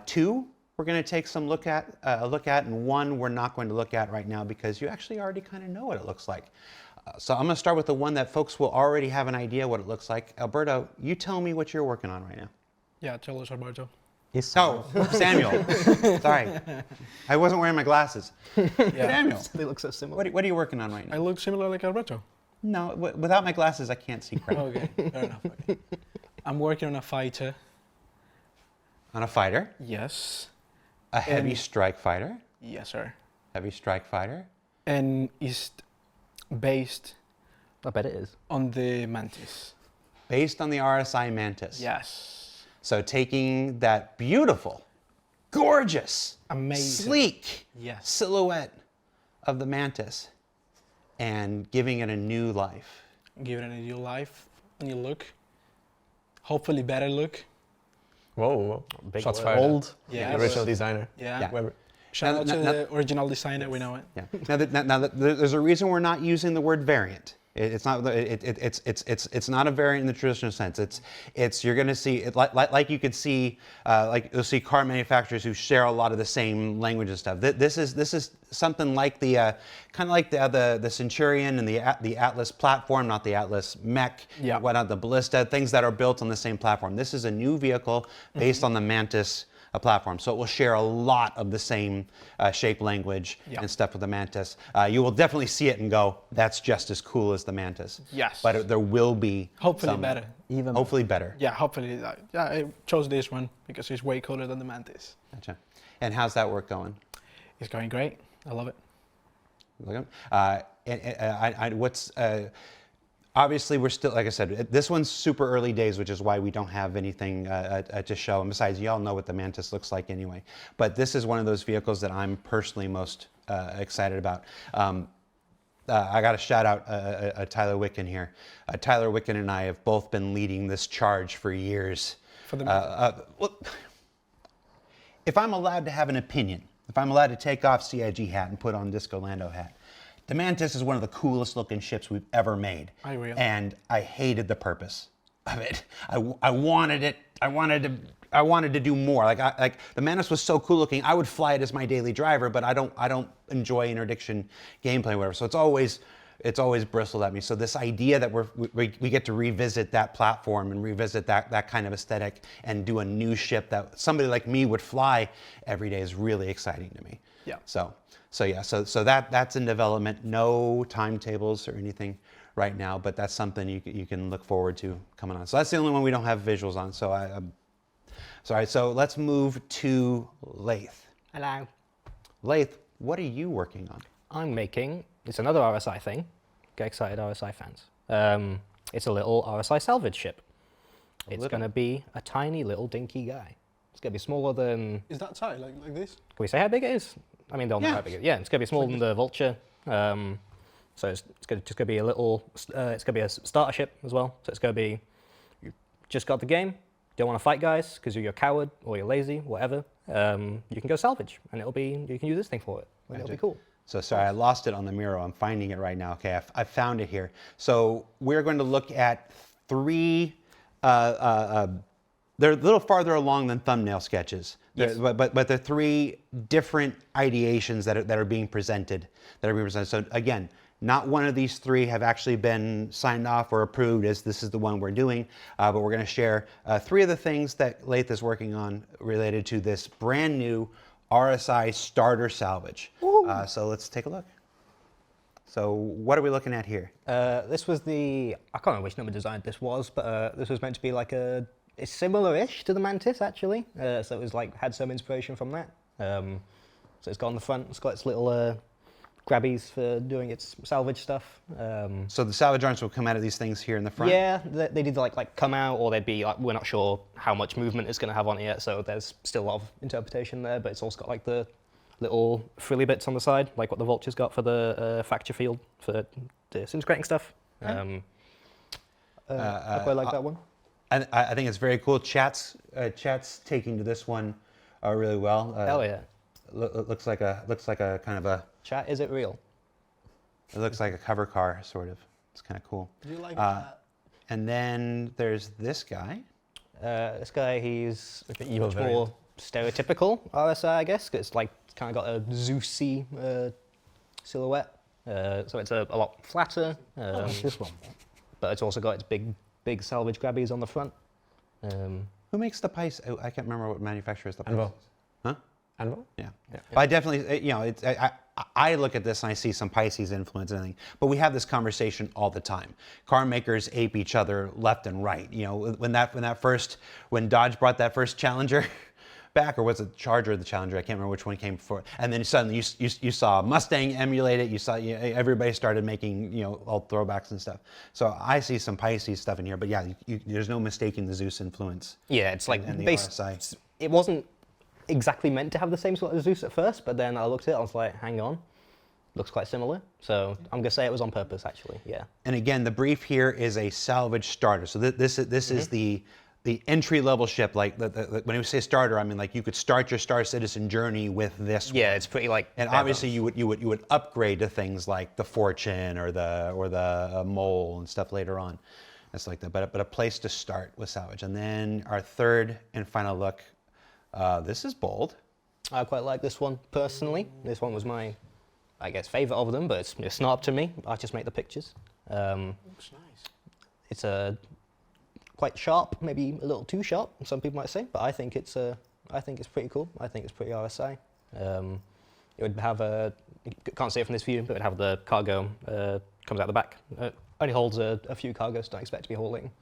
2, we're going to take some look at, and 1 we're not going to look at right now because you actually already kind of know what it looks like. So I'm going to start with the one that folks will already have an idea what it looks like. Alberto, you tell me what you're working on right now. Yeah, tell us, Alberto. Oh, Samuel. Sorry. I wasn't wearing my glasses. Samuel, They look so similar. what are you working on right I now? look similar like Alberto. No, without my glasses, I can't see crap. Okay, fair enough. Okay. I'm working on a fighter. On a fighter, Yes. a heavy And- strike fighter, Yes, sir. heavy strike fighter. And it's based I bet it is. on the Mantis. Based on the RSI Mantis. Yes. So taking that beautiful, gorgeous, Amazing. sleek Yes. silhouette of the Mantis and giving it a new life. Give it a new life, a new look. Hopefully better look. Whoa. Big Shots word. fired. Old. Yeah. The original designer. Yeah. Yeah. Weber. Shout Now- out to now- the original designer, we know it. Yeah. Now that there's a reason we're not using the word variant. It's not. It's not a variant in the traditional sense. It's you're going to see it like you could see like you'll see car manufacturers who share a lot of the same language and stuff. This is something like the kind of like the Centurion and the Atlas platform, not the Atlas mech. Yeah. Whatnot, the Ballista, things that are built on the same platform. This is a new vehicle based on the Mantis platform, so it will share a lot of the same shape, language, Yeah. and stuff with the Mantis. You will definitely see it and go, "That's just as cool as the Mantis." Yes. But there will be Hopefully some- better. Even Hopefully better. Yeah, hopefully. Yeah, I chose this one because it's way cooler than the Mantis. Gotcha. And how's that work going? It's going great. I love it. Look at- what's obviously we're still, like I said, this one's super early days, which is why we don't have anything to show. And besides, y'all know what the Mantis looks like anyway. But this is one of those vehicles that I'm personally most excited about. I got to shout out Tyler Wicken here. Tyler Wicken and I have both been leading this charge for years. For the Well, if I'm allowed to have an opinion, if I'm allowed to take off CIG hat and put on Disco Lando hat, the Mantis is one of the coolest looking ships we've ever made. I agree. And I hated the purpose of it. I wanted it. I wanted to do more. Like the Mantis was so cool looking. I would fly it as my daily driver, but I don't enjoy interdiction gameplay, or whatever. So it's always bristled at me. So this idea that we get to revisit that platform and revisit that kind of aesthetic and do a new ship that somebody like me would fly every day is really exciting to me. Yeah. So that's in development. No timetables or anything right now, but that's something you can look forward to coming on. So that's the only one we don't have visuals on. So sorry. So let's move to Lath. Hello. Lath, what are you working on? I'm making, it's another RSI thing. Get excited, RSI fans. It's a little RSI salvage ship. It's going to be a tiny little dinky guy. It's going to be smaller than, Is that tight, like this? can we say how big it is? I mean, they'll know Yeah. how big it is. Yeah, it's going to be smaller than the Vulture. So it's just going to be a little, it's going to be a starter ship as well. So it's going to be, you just got the game, don't want to fight guys because you're a coward or you're lazy, whatever. You can go salvage and you can use this thing for it. And it'll be cool. So sorry, I lost it on the Miro. I'm finding it right now. Okay, I found it here. So we're going to look at three. They're a little farther along than thumbnail sketches. Yes. But they're three different ideations that are being presented. So again, not one of these three have actually been signed off or approved as this is the one we're doing, but we're going to share three of the things that Lath is working on related to this brand new RSI starter salvage. So let's take a look. So what are we looking at here? This was I can't remember which number design this was, but this was meant to be like it's similar-ish to the Mantis, actually. So it was like, had some inspiration from that. So it's got on the front, it's got its little grabbies for doing its salvage stuff. So the salvage arms will come out of these things here in the front? Yeah, they did like come out, or they'd be like, we're not sure how much movement it's going to have on it yet, so there's still a lot of interpretation there, but it's also got like the little frilly bits on the side, like what the Vulture's got for the fracture field for disintegrating stuff. I quite like that one. I think it's very cool. Chat's taking to this one really well. Hell yeah. Looks like a kind of a. Chat, is it real? It looks like a cover car, sort of. It's kind of cool. Do you like that? And then there's this guy. This guy, he's Like the evil much variant. more stereotypical RSI, I guess. 'Cause it's like kind of got a Zeusy silhouette. So it's a lot flatter. This one. But it's also got its big salvage grabbies on the front. Who makes the Pisces? Oh, I can't remember what manufacturer is the Pisces. Anvil. Huh? Anvil? Yeah. But I definitely, it's, I look at this and I see some Pisces influence and everything. But we have this conversation all the time. Car makers ape each other left and right. When Dodge brought that first Challenger back, or was it Charger or the Challenger? I can't remember which one came before. And then suddenly you saw Mustang emulate it. You saw everybody started making all throwbacks and stuff. So I see some Pisces stuff in here. But yeah, there's no mistaking the Zeus influence. Yeah, it's like and the based. RSI. It wasn't exactly meant to have the same sort of Zeus at first, but then I looked at it, I was like, hang on, looks quite similar. So I'm gonna say it was on purpose, actually. Yeah. And again, the brief here is a salvage starter. So this is the entry level ship. Like when we say starter, I mean like you could start your Star Citizen journey with this. Yeah, one. it's pretty like. And obviously you would upgrade to things like the Fortune or the Mole and stuff later on. It's like that, but a place to start with salvage. And then our third and final look. This is bold. I quite like this one personally. This one was my, I guess, favorite of them, but it's not up to me. I just make the pictures. Looks nice. It's quite sharp, maybe a little too sharp, some people might say, but I think it's pretty cool. I think it's pretty RSI. It would have you can't see it from this view, but it would have the cargo comes out the back. Only holds a few cargoes. Don't expect to be hauling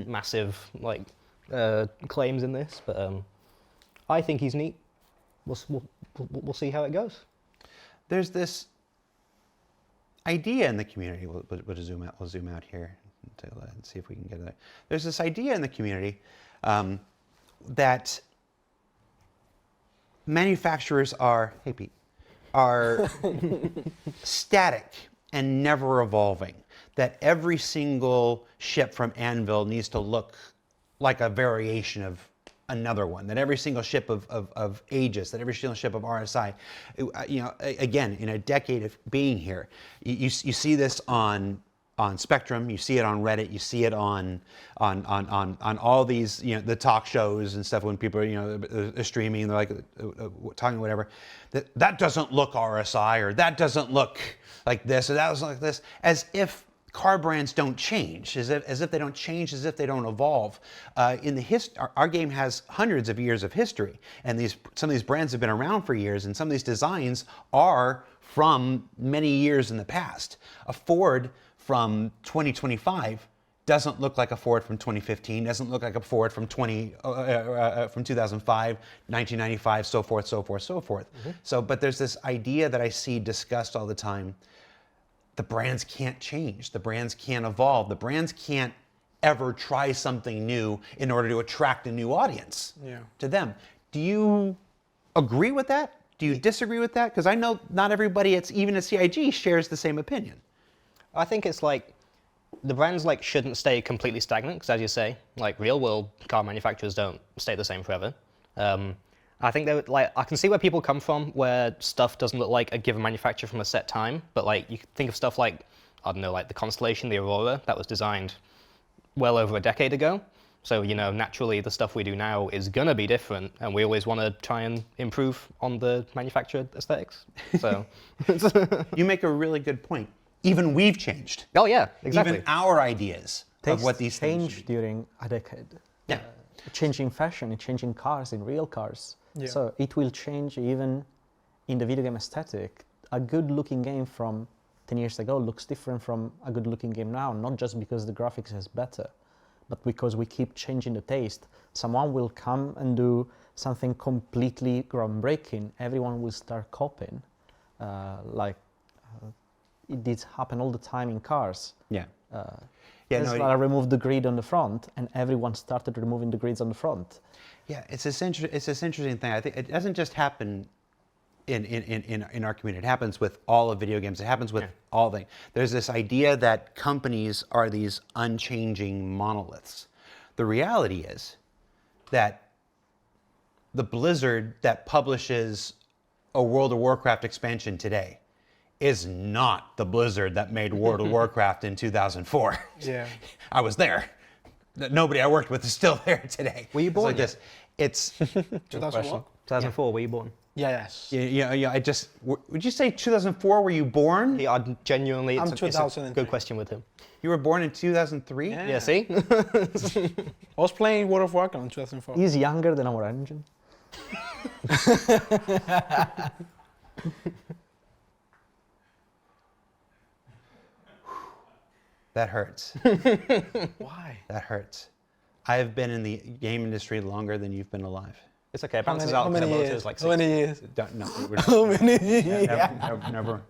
massive claims in this, but I think he's neat. We'll see how it goes. There's this idea in the community. We'll zoom out. We'll zoom out here and see if we can get it. There's this idea in the community that manufacturers are static and never evolving. That every single ship from Anvil needs to look like a variation of another one. That every single ship of Aegis, that every single ship of RSI, again, in a decade of being here, you see this on Spectrum, you see it on Reddit, you see it on all these, the talk shows and stuff when people are, streaming, they're like talking whatever. That doesn't look RSI, or that doesn't look like this, or that doesn't look like this, as if car brands don't change, as if they don't change, as if they don't evolve. Our game has hundreds of years of history, and some of these brands have been around for years, and some of these designs are from many years in the past. A Ford from 2025 doesn't look like a Ford from 2015, doesn't look like a Ford from 2005, 1995, so forth, so forth, so forth. Mm-hmm. But there's this idea that I see discussed all the time. The brands can't change. The brands can't evolve. The brands can't ever try something new in order to attract a new audience to them. Do you agree with that? Do you disagree with that? Because I know not everybody, even at CIG, shares the same opinion. I think it's like the brands shouldn't stay completely stagnant, because as you say, real world car manufacturers don't stay the same forever. I think they would, like, I can see where people come from, where stuff doesn't look like a given manufacturer from a set time, but like you think of stuff like, I don't know, like the Constellation, the Aurora, that was designed well over a decade ago. So, you know, naturally the stuff we do now is gonna be different, and we always want to try and improve on the manufactured aesthetics. So, You make a really good point. Even we've changed. oh yeah, exactly. Even our ideas of what these things change should be. during a decade. Yeah. Changing fashion, changing cars in real cars. Yeah. So it will change even in the video game aesthetic. A good-looking game from 10 years ago looks different from a good-looking game now, not just because the graphics is better, but because we keep changing the taste. Someone will come and do something completely groundbreaking. Everyone will start copying. It did happen all the time in cars. Yeah. Tesla removed the grid on the front, and everyone started removing the grids on the front. Yeah, it's this interesting thing. I think it doesn't just happen in our community. It happens with all of video games. It happens with all things. There's this idea that companies are these unchanging monoliths. The reality is that the Blizzard that publishes a World of Warcraft expansion today is not the Blizzard that made World of Warcraft in 2004. Yeah. I was there. Nobody I worked with is still there today. Were you born It's like this. It's 2004? 2004, were you born? Yes. yeah. Would you say 2004? Were you born? Yeah, I genuinely, I'm it's a 2003. good question with him. You were born in 2003. Yeah. Yeah, see? I was playing World of Warcraft in 2004. He's younger than our engine. That hurts. Why? That hurts. I have been in the game industry longer than you've been alive. It's okay, it How bounces many, out. how 'cause many the years? motor's like How many 60. years? No, How many years? never.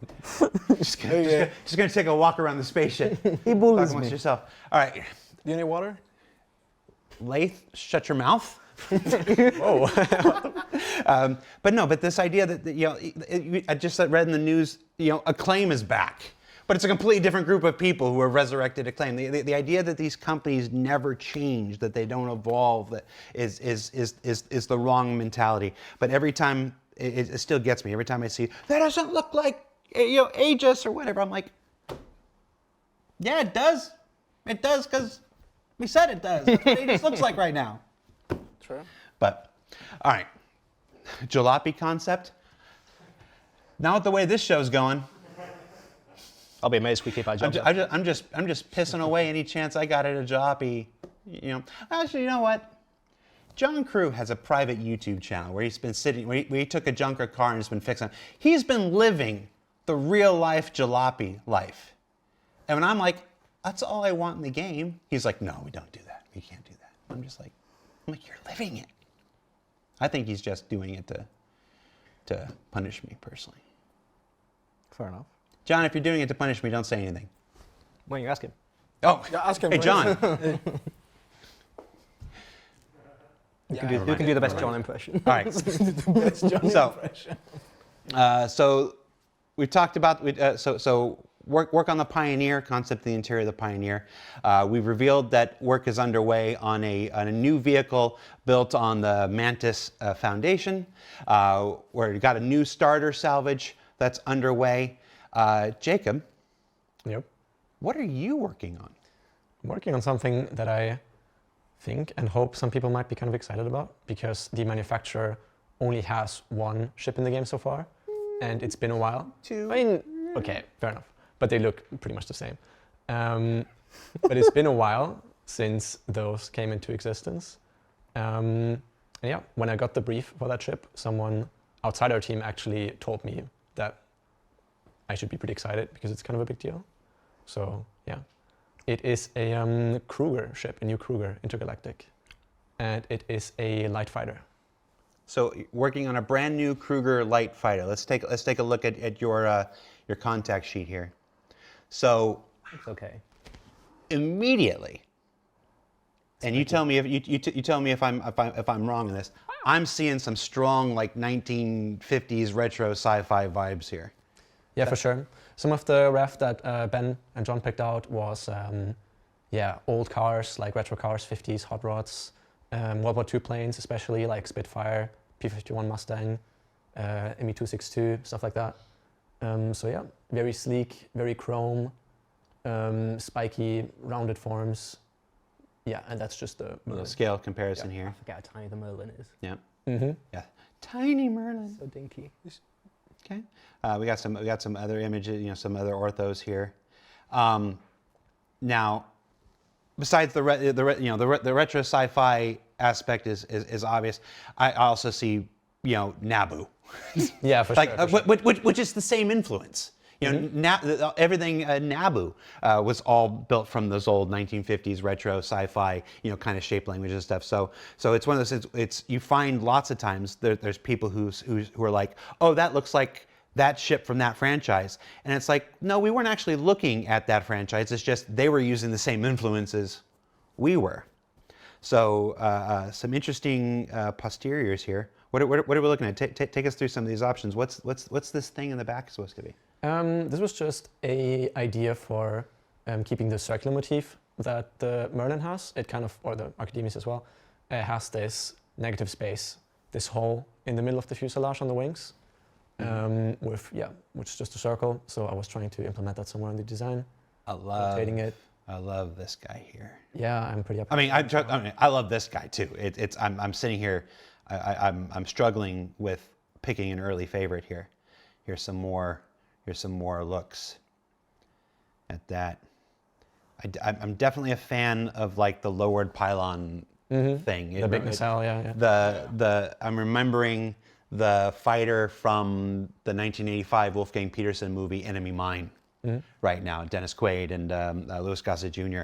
Just gonna take a walk around the spaceship. He Talk bullies amongst me. yourself. All right, Do you need water? Lath, shut your mouth. But this idea that I just read in the news, Acclaim is back, but it's a completely different group of people who have resurrected Acclaim. The idea that these companies never change, that they don't evolve, that is the wrong mentality. But every time it still gets me. Every time I see that doesn't look like Aegis or whatever, I'm like, yeah, it does. It does because we said it does. That's what Aegis looks like right now. True. But, all right, jalopy concept. Now with the way this show's going, I'll be amazed if we keep our jobs. I'm just pissing away any chance I got at a jalopy. Actually, you know what? John Crew has a private YouTube channel where he's been sitting, where he took a junker car and has been fixing it. He's been living the real life jalopy life. And when I'm like, that's all I want in the game, he's like, no, we don't do that. We can't do that. I'm like, you're living it. I think he's just doing it to punish me personally. Fair enough. John, if you're doing it to punish me, don't say anything. Why don't you ask him? Oh, Yeah, ask him hey, first. John. Who can do the best John impression? All right. That's Johnny So- impression. So we talked about work on the Pioneer concept, the interior of the Pioneer. We've revealed that work is underway on a new vehicle built on the Mantis foundation. Where we've got a new starter salvage that's underway. Jacob, Yep. what are you working on? I'm working on something that I think and hope some people might be kind of excited about, because the manufacturer only has one ship in the game so far, and it's been a while. Two. I mean, okay, fair enough, but they look pretty much the same. But it's been a while since those came into existence. And yeah, when I got the brief for that ship, someone outside our team actually told me that I should be pretty excited because it's kind of a big deal. So yeah, it is a Krueger ship, a new Krueger intergalactic, and it is a light fighter. So working on a brand new Krueger light fighter. Let's take a look at your contact sheet here. So It's okay. immediately, and you tell me if you tell me if I'm wrong in this. I'm seeing some strong like 1950s retro sci-fi vibes here. Yeah, for sure. Some of the ref that Ben and John picked out was, old cars, like retro cars, 50s, hot rods, World War II planes, especially like Spitfire, P-51 Mustang, ME-262, stuff like that. So yeah, very sleek, very chrome, spiky, rounded forms. Yeah, and that's just the little scale comparison I here. forget how tiny the Merlin is. Yeah. Mm-hmm. Yeah. Tiny Merlin. So dinky. Okay. We got some other images, some other orthos here. Now, besides the retro sci-fi aspect is obvious. I also see Naboo. Yeah, for like, sure. For sure. Which is the same influence. Everything Naboo was all built from those old 1950s retro sci-fi, kind of shape language and stuff. So it's one of those. It's you find lots of times there's people who are like, oh, that looks like that ship from that franchise, and it's like, no, we weren't actually looking at that franchise. It's just they were using the same influences we were. So some interesting posteriors here. What are we looking at? Take us through some of these options. What's this thing in the back supposed to be? This was just a idea for keeping the circular motif that the Merlin has. It kind of, or the Archimedes as well, has this negative space, this hole in the middle of the fuselage on the wings, which is just a circle. So I was trying to implement that somewhere in the design. Rotating it. I love this guy here. Yeah, I'm pretty happy. I mean, I love this guy too. I'm sitting here, I'm struggling with picking an early favorite here. Here's some more looks at that. I'm definitely a fan of like the lowered pylon thing. The big nacelle, yeah. I'm remembering the fighter from the 1985 Wolfgang Peterson movie Enemy Mine. Right now, Dennis Quaid and Louis Gossett Jr.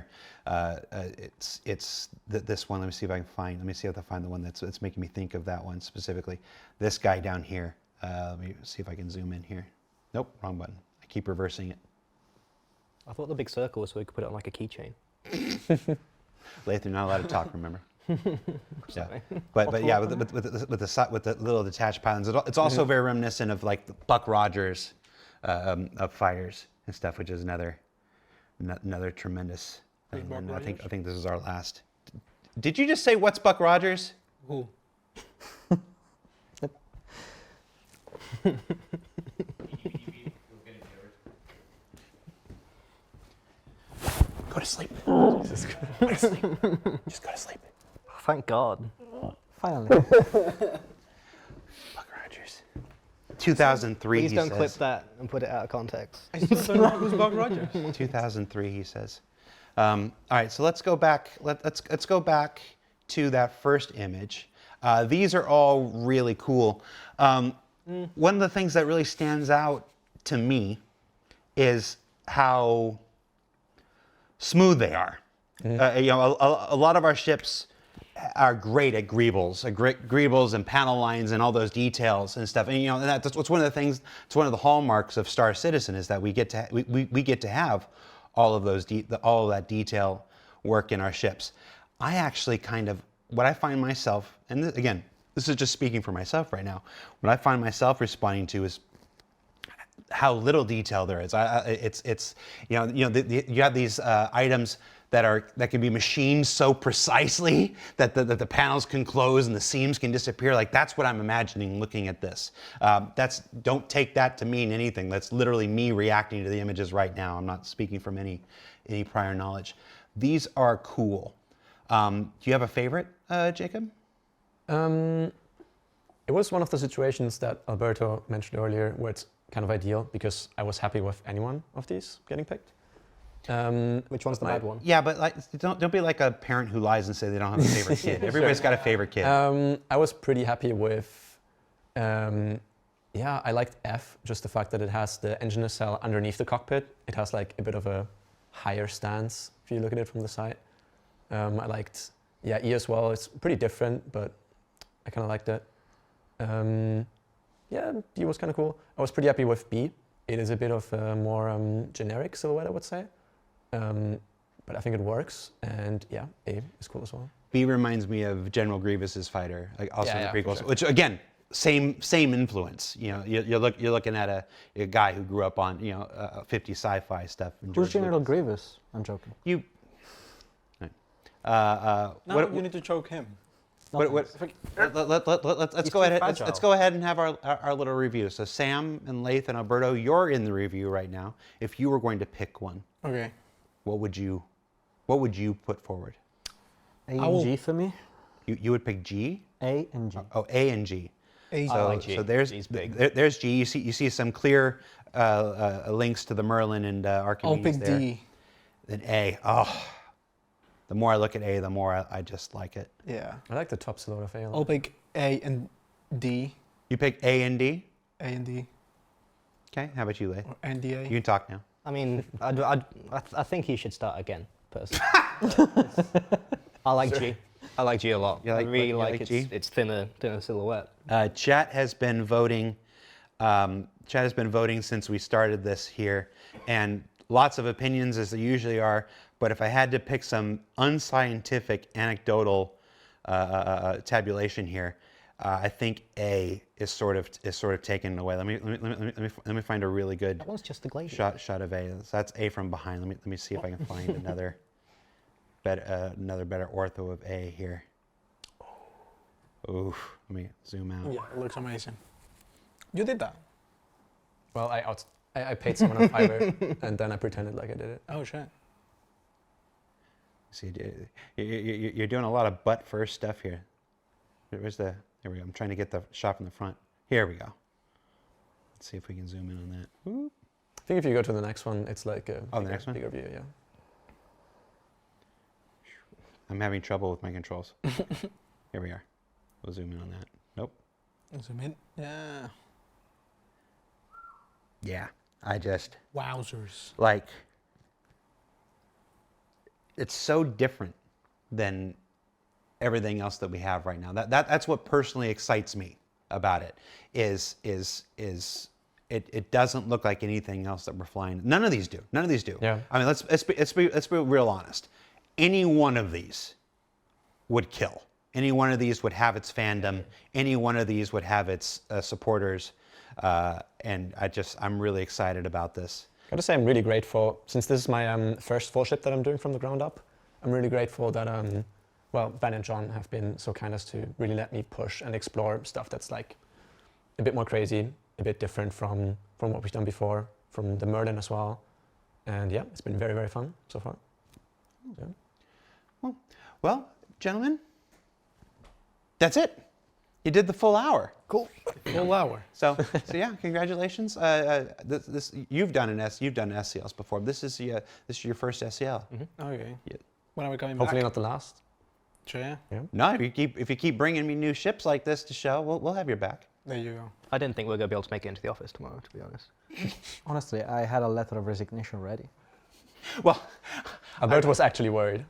It's this one. Let me see if I can find the one that's making me think of that one specifically. This guy down here. Let me see if I can zoom in here. Nope, wrong button. I keep reversing it. I thought the big circle was so we could put it on like a keychain. Lathan, you're not allowed to talk. Remember. Yeah, but yeah, with the little detached pylons, it's also very reminiscent of like the Buck Rogers of fighters and stuff, which is another tremendous thing. And I think this is our last. Did you just say what's Buck Rogers? Who? Go to sleep. Go to sleep. Just go to sleep. Thank God. Finally. Buck Rogers. 2003. Please he don't says. clip that and put it out of context. I still don't know who's Buck Rogers. 2003, he says. All right, so let's go back. Let's go back to that first image. These are all really cool. One of the things that really stands out to me is how smooth they are. A lot of our ships are great at greebles and panel lines and all those details and stuff. And that's what's one of the things. It's one of the hallmarks of Star Citizen is that we get to have all of that detail work in our ships. I actually what I find myself, and again, this is just speaking for myself right now. What I find myself responding to is how little detail there is. You have these items that can be machined so precisely that the panels can close and the seams can disappear. Like that's what I'm imagining looking at this. Don't take that to mean anything. That's literally me reacting to the images right now. I'm not speaking from any prior knowledge. These are cool. Do you have a favorite, Jacob? It was one of the situations that Alberto mentioned earlier where it's kind of ideal because I was happy with any one of these getting picked. Which one's the bad one? Yeah, but like, don't be like a parent who lies and say they don't have a favorite kid. Everybody's got a favorite kid. I was pretty happy with, I liked F, just the fact that it has the engine nacelle underneath the cockpit. It has like a bit of a higher stance if you look at it from the side. I liked, E as well. It's pretty different, but I kind of liked it. D was kind of cool. I was pretty happy with B. It is a bit of a more generic silhouette, I would say. But I think it works, and A is cool as well. B reminds me of General Grievous's fighter, like also in the prequels, sure. which again, same influence. You're looking at a guy who grew up on 50 sci-fi stuff. Who's General Grievous? I'm joking. You. Now you need to choke him. Let's go ahead. Let's go ahead and have our little review. So Sam and Laith and Alberto, you're in the review right now. If you were going to pick one, Okay. what would you put forward? A and G for me. You would pick G. A and G. Oh, A and G. A. So, like G. so there's G's big. there's G. You see some clear links to the Merlin and I'll Archimedes pick there. D. Then A. Oh, the more I look at A, the more I just like it. Yeah. I like the top silhouette of A. a lot. I'll pick A and D. You pick A and D. A and D. Okay. How about you, Leigh? Or NDA. You can talk now. I mean, I think he should start again, personally. I like G. I like G a lot. You like- I really you like, like its, G? its thinner silhouette. Chat has been voting. Chat has been voting since we started this here, and lots of opinions as there usually are. But if I had to pick some unscientific, anecdotal tabulation here, I think A is sort of taken away. Let me find a really good That one's just the glaze. shot of A. So that's A from behind. Let me see if I can find another better ortho of A here. Ooh, let me zoom out. Yeah, it looks amazing. You did that. Well, I paid someone a $5 and then I pretended like I did it. Oh shit. See, you're doing a lot of butt first stuff here. Where's the? There we go. I'm trying to get the shot from the front. Here we go. Let's see if we can zoom in on that. Whoop. I think if you go to the next one, it's like a Oh, the next one? bigger view, yeah. I'm having trouble with my controls. Here we are. We'll zoom in on that. Nope. Zoom in. Yeah. Yeah. I just Wowzers. like. It's so different than everything else that we have right now. That's what personally excites me about it. It doesn't look like anything else that we're flying. None of these do. None of these do. Yeah. I mean, let's be real honest. Any one of these would kill. Any one of these would have its fandom. Any one of these would have its supporters. And I'm really excited about this. Gotta say, I'm really grateful, since this is my first full ship that I'm doing from the ground up, I'm really grateful that, well, Ben and John have been so kind as to really let me push and explore stuff that's like a bit more crazy, a bit different from what we've done before, from the Merlin as well. And yeah, it's been very, very fun so far. Yeah. Well, gentlemen, that's it. You did the full hour. Cool. Full hour. So yeah, congratulations. This you've done SCLs before. This is your first SCL. Okay. Yeah. When are we coming Hopefully back? not the last. Sure, yeah. No, if you keep bringing me new ships like this to show, we'll have your back. There you go. I didn't think we were going to be able to make it into the office tomorrow, to be honest. Honestly, I had a letter of resignation ready. Well, Alberto was actually worried.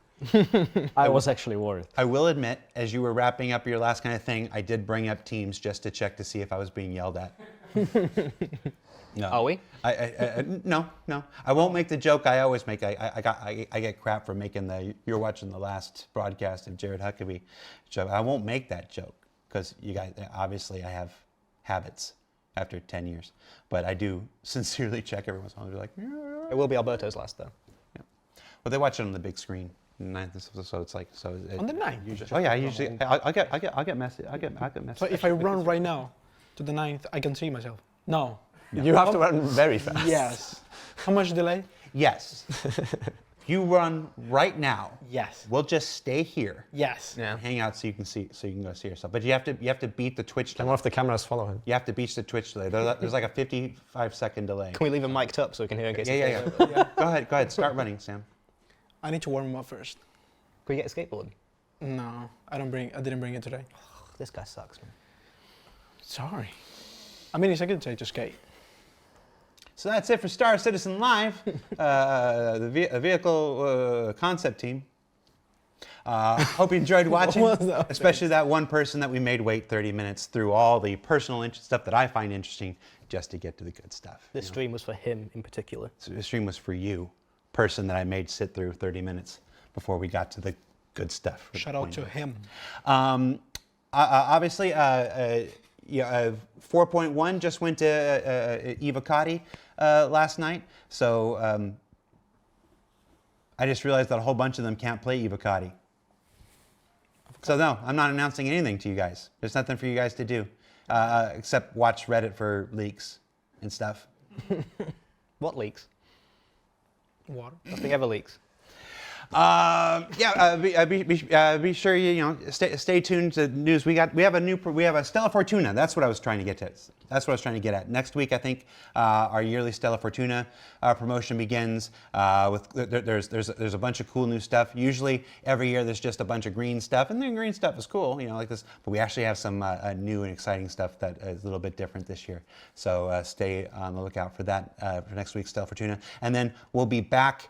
I was actually worried. I will admit, as you were wrapping up your last kind of thing, I did bring up Teams just to check to see if I was being yelled at. No. Are we? No. I won't make the joke I always make. I get crap for making you're watching the last broadcast of Jared Huckabee joke. I won't make that joke because you guys, obviously I have habits after 10 years. But I do sincerely check every once in a while. They're like, yeah. It will be Alberto's last, though. Well, they watch it on the big screen. So it's like On the 9th? Oh yeah, I'll get message. I'll get message. So if I run right now to the 9th, I can see myself. No. You have to run very fast. Yes. How much delay? Yes. You run right now. Yes. We'll just stay here. Yes. And hang out so you can go see yourself. But you have to beat the Twitch And delay. one of the cameras follow him. You have to beat the Twitch delay. There's like a 55-second delay. Can we leave him mic'd up so we can hear in case Yeah. Go ahead. Start running, Sam. I need to warm him up first. Can we get a skateboard? No, I didn't bring it today. This guy sucks, man. Sorry. I mean, it's a good day to skate. So that's it for Star Citizen Live, the vehicle concept team. Hope you enjoyed watching, What was that? especially that one person that we made wait 30 minutes through all the personal stuff that I find interesting just to get to the good stuff. This stream was for him in particular. So the stream was for you, person that I made sit through 30 minutes before we got to the good stuff. Shout out to him. Obviously, 4.1 just went to Eva Cotti last night. So I just realized that a whole bunch of them can't play Eva Cotti. So no, I'm not announcing anything to you guys. There's nothing for you guys to do except watch Reddit for leaks and stuff. What leaks? Water. Nothing ever leaks. Be sure you stay tuned to news. We have a Stella Fortuna. That's what I was trying to get to. That's what I was trying to get at. Next week, I think our yearly Stella Fortuna promotion begins. There's a bunch of cool new stuff. Usually every year there's just a bunch of green stuff, and the green stuff is cool, like this. But we actually have some new and exciting stuff that is a little bit different this year. So stay on the lookout for that for next week's Stella Fortuna, and then we'll be back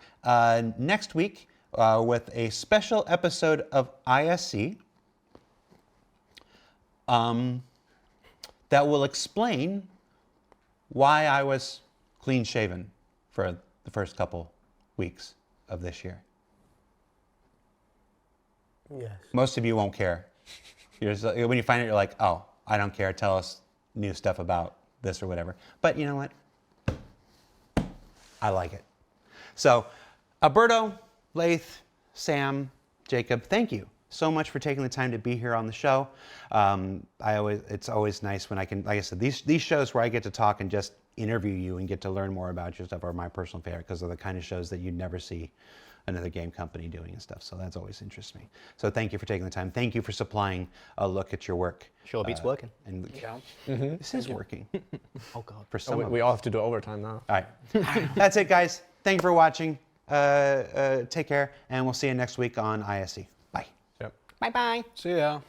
next week. With a special episode of ISC that will explain why I was clean shaven for the first couple weeks of this year. Yes. Most of you won't care. When you find it, you're like, oh, I don't care. Tell us new stuff about this or whatever. But you know what? I like it. So, Alberto, Laith, Sam, Jacob, thank you so much for taking the time to be here on the show. It's always nice when I can, like I said, these shows where I get to talk and just interview you and get to learn more about your stuff are my personal favorite because they're the kind of shows that you'd never see another game company doing and stuff. So that's always interests me. So thank you for taking the time. Thank you for supplying a look at your work. Sure beats working. And Yeah. this is working. Oh God. For some of We us. all have to do overtime now. All right. That's it, guys. Thank you for watching. Take care, and we'll see you next week on ISC. Bye. Yep. Bye bye. See ya.